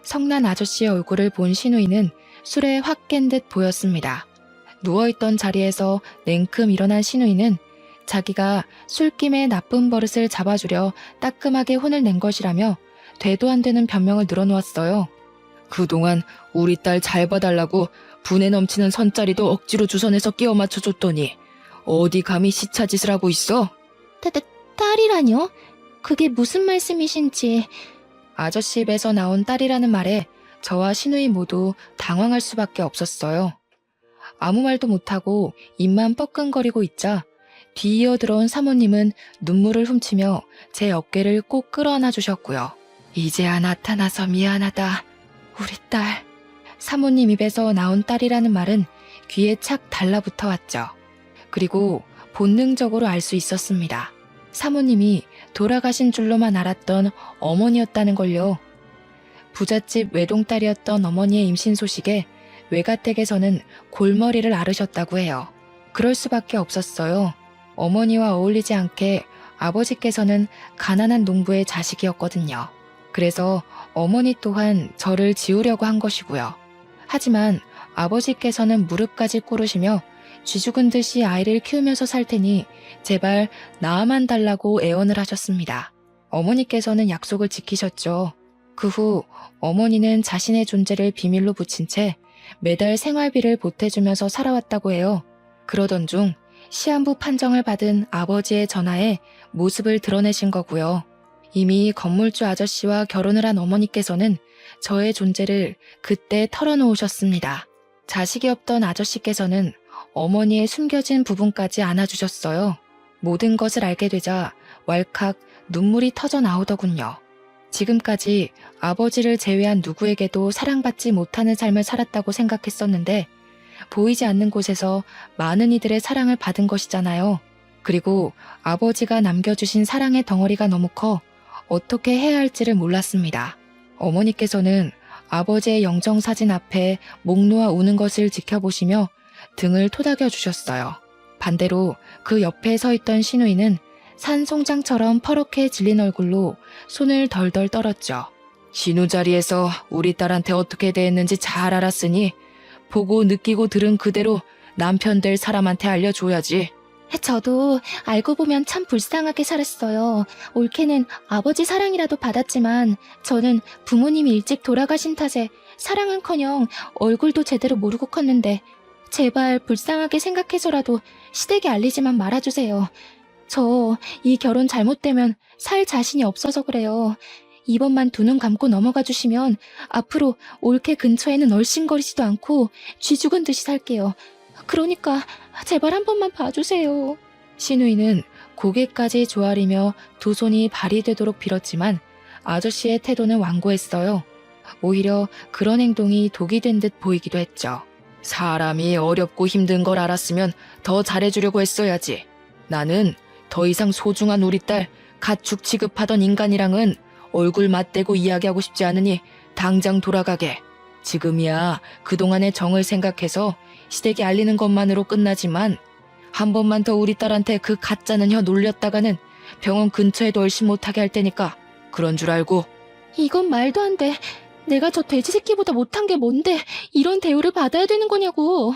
성난 아저씨의 얼굴을 본 신우이는 술에 확 깬 듯 보였습니다. 누워있던 자리에서 냉큼 일어난 신우이는 자기가 술김에 나쁜 버릇을 잡아주려 따끔하게 혼을 낸 것이라며 되도 안 되는 변명을 늘어놓았어요. 그동안 우리 딸 잘 봐달라고 분에 넘치는 선자리도 억지로 주선해서 끼워 맞춰줬더니 어디 감히 시차짓을 하고 있어? 딸이라뇨? 그게 무슨 말씀이신지. 아저씨 입에서 나온 딸이라는 말에 저와 신우이 모두 당황할 수밖에 없었어요. 아무 말도 못하고 입만 뻐끔거리고 있자 뒤이어 들어온 사모님은 눈물을 훔치며 제 어깨를 꼭 끌어안아 주셨고요. 이제야 나타나서 미안하다. 우리 딸. 사모님 입에서 나온 딸이라는 말은 귀에 착 달라붙어 왔죠. 그리고 본능적으로 알 수 있었습니다. 사모님이 돌아가신 줄로만 알았던 어머니였다는 걸요. 부잣집 외동딸이었던 어머니의 임신 소식에 외가댁에서는 골머리를 앓으셨다고 해요. 그럴 수밖에 없었어요. 어머니와 어울리지 않게 아버지께서는 가난한 농부의 자식이었거든요. 그래서 어머니 또한 저를 지우려고 한 것이고요. 하지만 아버지께서는 무릎까지 꿇으시며 쥐 죽은 듯이 아이를 키우면서 살 테니 제발 낳아만 달라고 애원을 하셨습니다. 어머니께서는 약속을 지키셨죠. 그 후 어머니는 자신의 존재를 비밀로 붙인 채 매달 생활비를 보태주면서 살아왔다고 해요. 그러던 중 시한부 판정을 받은 아버지의 전화에 모습을 드러내신 거고요. 이미 건물주 아저씨와 결혼을 한 어머니께서는 저의 존재를 그때 털어놓으셨습니다. 자식이 없던 아저씨께서는 어머니의 숨겨진 부분까지 안아주셨어요. 모든 것을 알게 되자 왈칵 눈물이 터져 나오더군요. 지금까지 아버지를 제외한 누구에게도 사랑받지 못하는 삶을 살았다고 생각했었는데 보이지 않는 곳에서 많은 이들의 사랑을 받은 것이잖아요. 그리고 아버지가 남겨주신 사랑의 덩어리가 너무 커 어떻게 해야 할지를 몰랐습니다. 어머니께서는 아버지의 영정사진 앞에 목 놓아 우는 것을 지켜보시며 등을 토닥여 주셨어요. 반대로 그 옆에 서 있던 시누이는 산 송장처럼 퍼렇게 질린 얼굴로 손을 덜덜 떨었죠. 신우 자리에서 우리 딸한테 어떻게 대했는지 잘 알았으니 보고 느끼고 들은 그대로 남편 될 사람한테 알려줘야지. 저도 알고 보면 참 불쌍하게 살았어요. 올케는 아버지 사랑이라도 받았지만 저는 부모님이 일찍 돌아가신 탓에 사랑은커녕 얼굴도 제대로 모르고 컸는데 제발 불쌍하게 생각해서라도 시댁에 알리지만 말아주세요. 저 이 결혼 잘못되면 살 자신이 없어서 그래요. 이번만 두 눈 감고 넘어가 주시면 앞으로 올케 근처에는 얼씬거리지도 않고 쥐 죽은 듯이 살게요. 그러니까 제발 한 번만 봐주세요. 시누이는 고개까지 조아리며 두 손이 발이 되도록 빌었지만 아저씨의 태도는 완고했어요. 오히려 그런 행동이 독이 된 듯 보이기도 했죠. 사람이 어렵고 힘든 걸 알았으면 더 잘해주려고 했어야지. 나는 더 이상 소중한 우리 딸 가축 취급하던 인간이랑은 얼굴 맞대고 이야기하고 싶지 않으니 당장 돌아가게. 지금이야 그동안의 정을 생각해서 시댁에 알리는 것만으로 끝나지만 한 번만 더 우리 딸한테 그 가짜는 혀 놀렸다가는 병원 근처에도 얼씬 못하게 할 테니까 그런 줄 알고. 이건 말도 안 돼. 내가 저 돼지 새끼보다 못한 게 뭔데 이런 대우를 받아야 되는 거냐고.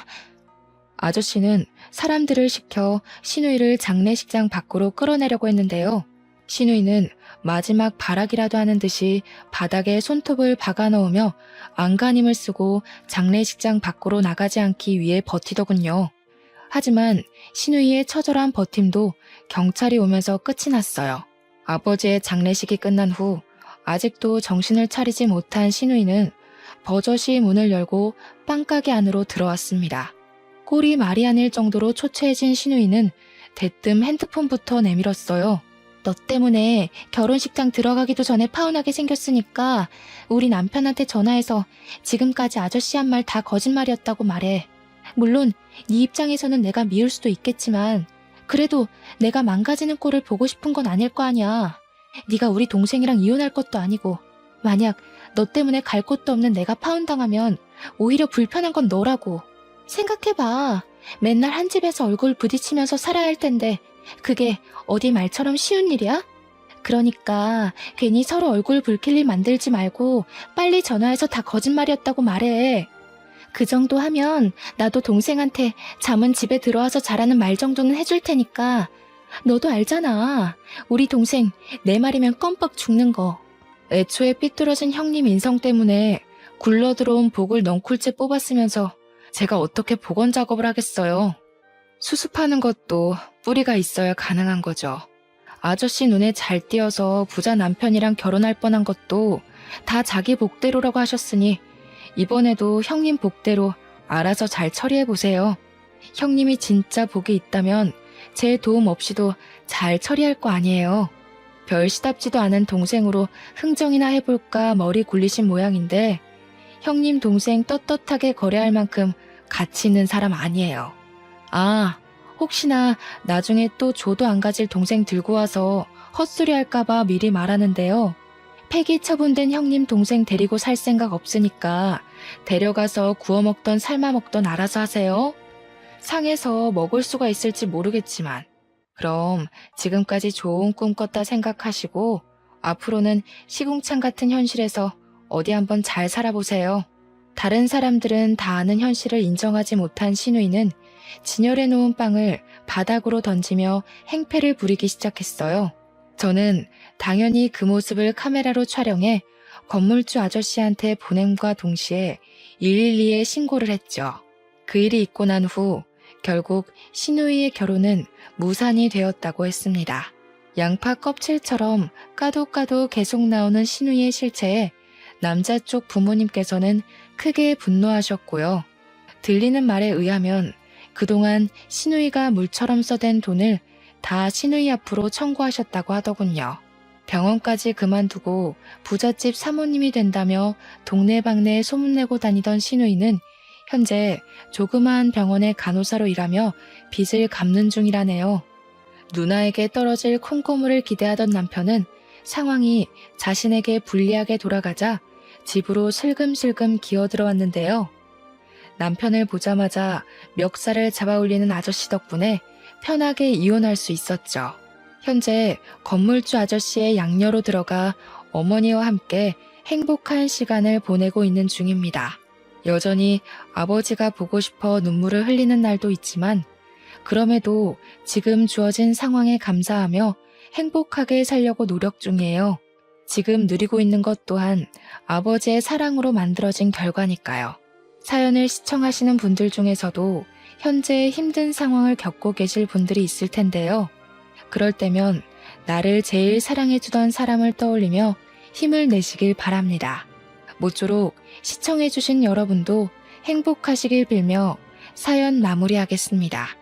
아저씨는 사람들을 시켜 시누이를 장례식장 밖으로 끌어내려고 했는데요. 시누이는 마지막 발악이라도 하는 듯이 바닥에 손톱을 박아 넣으며 안간힘을 쓰고 장례식장 밖으로 나가지 않기 위해 버티더군요. 하지만 시누이의 처절한 버팀도 경찰이 오면서 끝이 났어요. 아버지의 장례식이 끝난 후 아직도 정신을 차리지 못한 시누이는 버젓이 문을 열고 빵가게 안으로 들어왔습니다. 꼴이 말이 아닐 정도로 초췌해진 시누이는 대뜸 핸드폰부터 내밀었어요. 너 때문에 결혼식장 들어가기도 전에 파혼하게 생겼으니까 우리 남편한테 전화해서 지금까지 아저씨 한 말 다 거짓말이었다고 말해. 물론 네 입장에서는 내가 미울 수도 있겠지만 그래도 내가 망가지는 꼴을 보고 싶은 건 아닐 거 아니야. 네가 우리 동생이랑 이혼할 것도 아니고 만약 너 때문에 갈 곳도 없는 내가 파혼당하면 오히려 불편한 건 너라고. 생각해봐. 맨날 한 집에서 얼굴 부딪히면서 살아야 할 텐데 그게 어디 말처럼 쉬운 일이야? 그러니까 괜히 서로 얼굴 붉힐 일 만들지 말고 빨리 전화해서 다 거짓말이었다고 말해. 그 정도 하면 나도 동생한테 잠은 집에 들어와서 잘하는 말 정도는 해줄 테니까. 너도 알잖아. 우리 동생 내 말이면 껌뻑 죽는 거. 애초에 삐뚤어진 형님 인성 때문에 굴러들어온 복을 넝쿨째 뽑았으면서 제가 어떻게 복원 작업을 하겠어요. 수습하는 것도 뿌리가 있어야 가능한 거죠. 아저씨 눈에 잘 띄어서 부자 남편이랑 결혼할 뻔한 것도 다 자기 복대로라고 하셨으니 이번에도 형님 복대로 알아서 잘 처리해보세요. 형님이 진짜 복이 있다면 제 도움 없이도 잘 처리할 거 아니에요. 별 시답지도 않은 동생으로 흥정이나 해볼까 머리 굴리신 모양인데 형님 동생 떳떳하게 거래할 만큼 가치 있는 사람 아니에요. 아, 혹시나 나중에 또 조도 안 가질 동생 들고 와서 헛소리 할까봐 미리 말하는데요. 폐기 처분된 형님 동생 데리고 살 생각 없으니까 데려가서 구워 먹던 삶아 먹던 알아서 하세요. 상해서 먹을 수가 있을지 모르겠지만 그럼 지금까지 좋은 꿈 꿨다 생각하시고 앞으로는 시궁창 같은 현실에서 어디 한번 잘 살아보세요. 다른 사람들은 다 아는 현실을 인정하지 못한 시누이는 진열해 놓은 빵을 바닥으로 던지며 행패를 부리기 시작했어요. 저는 당연히 그 모습을 카메라로 촬영해 건물주 아저씨한테 보냄과 동시에 112에 신고를 했죠. 그 일이 있고 난 후 결국 신우이의 결혼은 무산이 되었다고 했습니다. 양파 껍질처럼 까도 계속 나오는 신우이의 실체에 남자 쪽 부모님께서는 크게 분노하셨고요. 들리는 말에 의하면 그동안 신우이가 물처럼 써댄 돈을 다 신우이 앞으로 청구하셨다고 하더군요. 병원까지 그만두고 부잣집 사모님이 된다며 동네방네에 소문내고 다니던 신우이는 현재 조그마한 병원의 간호사로 일하며 빚을 갚는 중이라네요. 누나에게 떨어질 콩고물을 기대하던 남편은 상황이 자신에게 불리하게 돌아가자 집으로 슬금슬금 기어들어왔는데요. 남편을 보자마자 멱살을 잡아올리는 아저씨 덕분에 편하게 이혼할 수 있었죠. 현재 건물주 아저씨의 양녀로 들어가 어머니와 함께 행복한 시간을 보내고 있는 중입니다. 여전히 아버지가 보고 싶어 눈물을 흘리는 날도 있지만 그럼에도 지금 주어진 상황에 감사하며 행복하게 살려고 노력 중이에요. 지금 누리고 있는 것 또한 아버지의 사랑으로 만들어진 결과니까요. 사연을 시청하시는 분들 중에서도 현재 힘든 상황을 겪고 계실 분들이 있을 텐데요. 그럴 때면 나를 제일 사랑해주던 사람을 떠올리며 힘을 내시길 바랍니다. 모쪼록 시청해주신 여러분도 행복하시길 빌며 사연 마무리하겠습니다.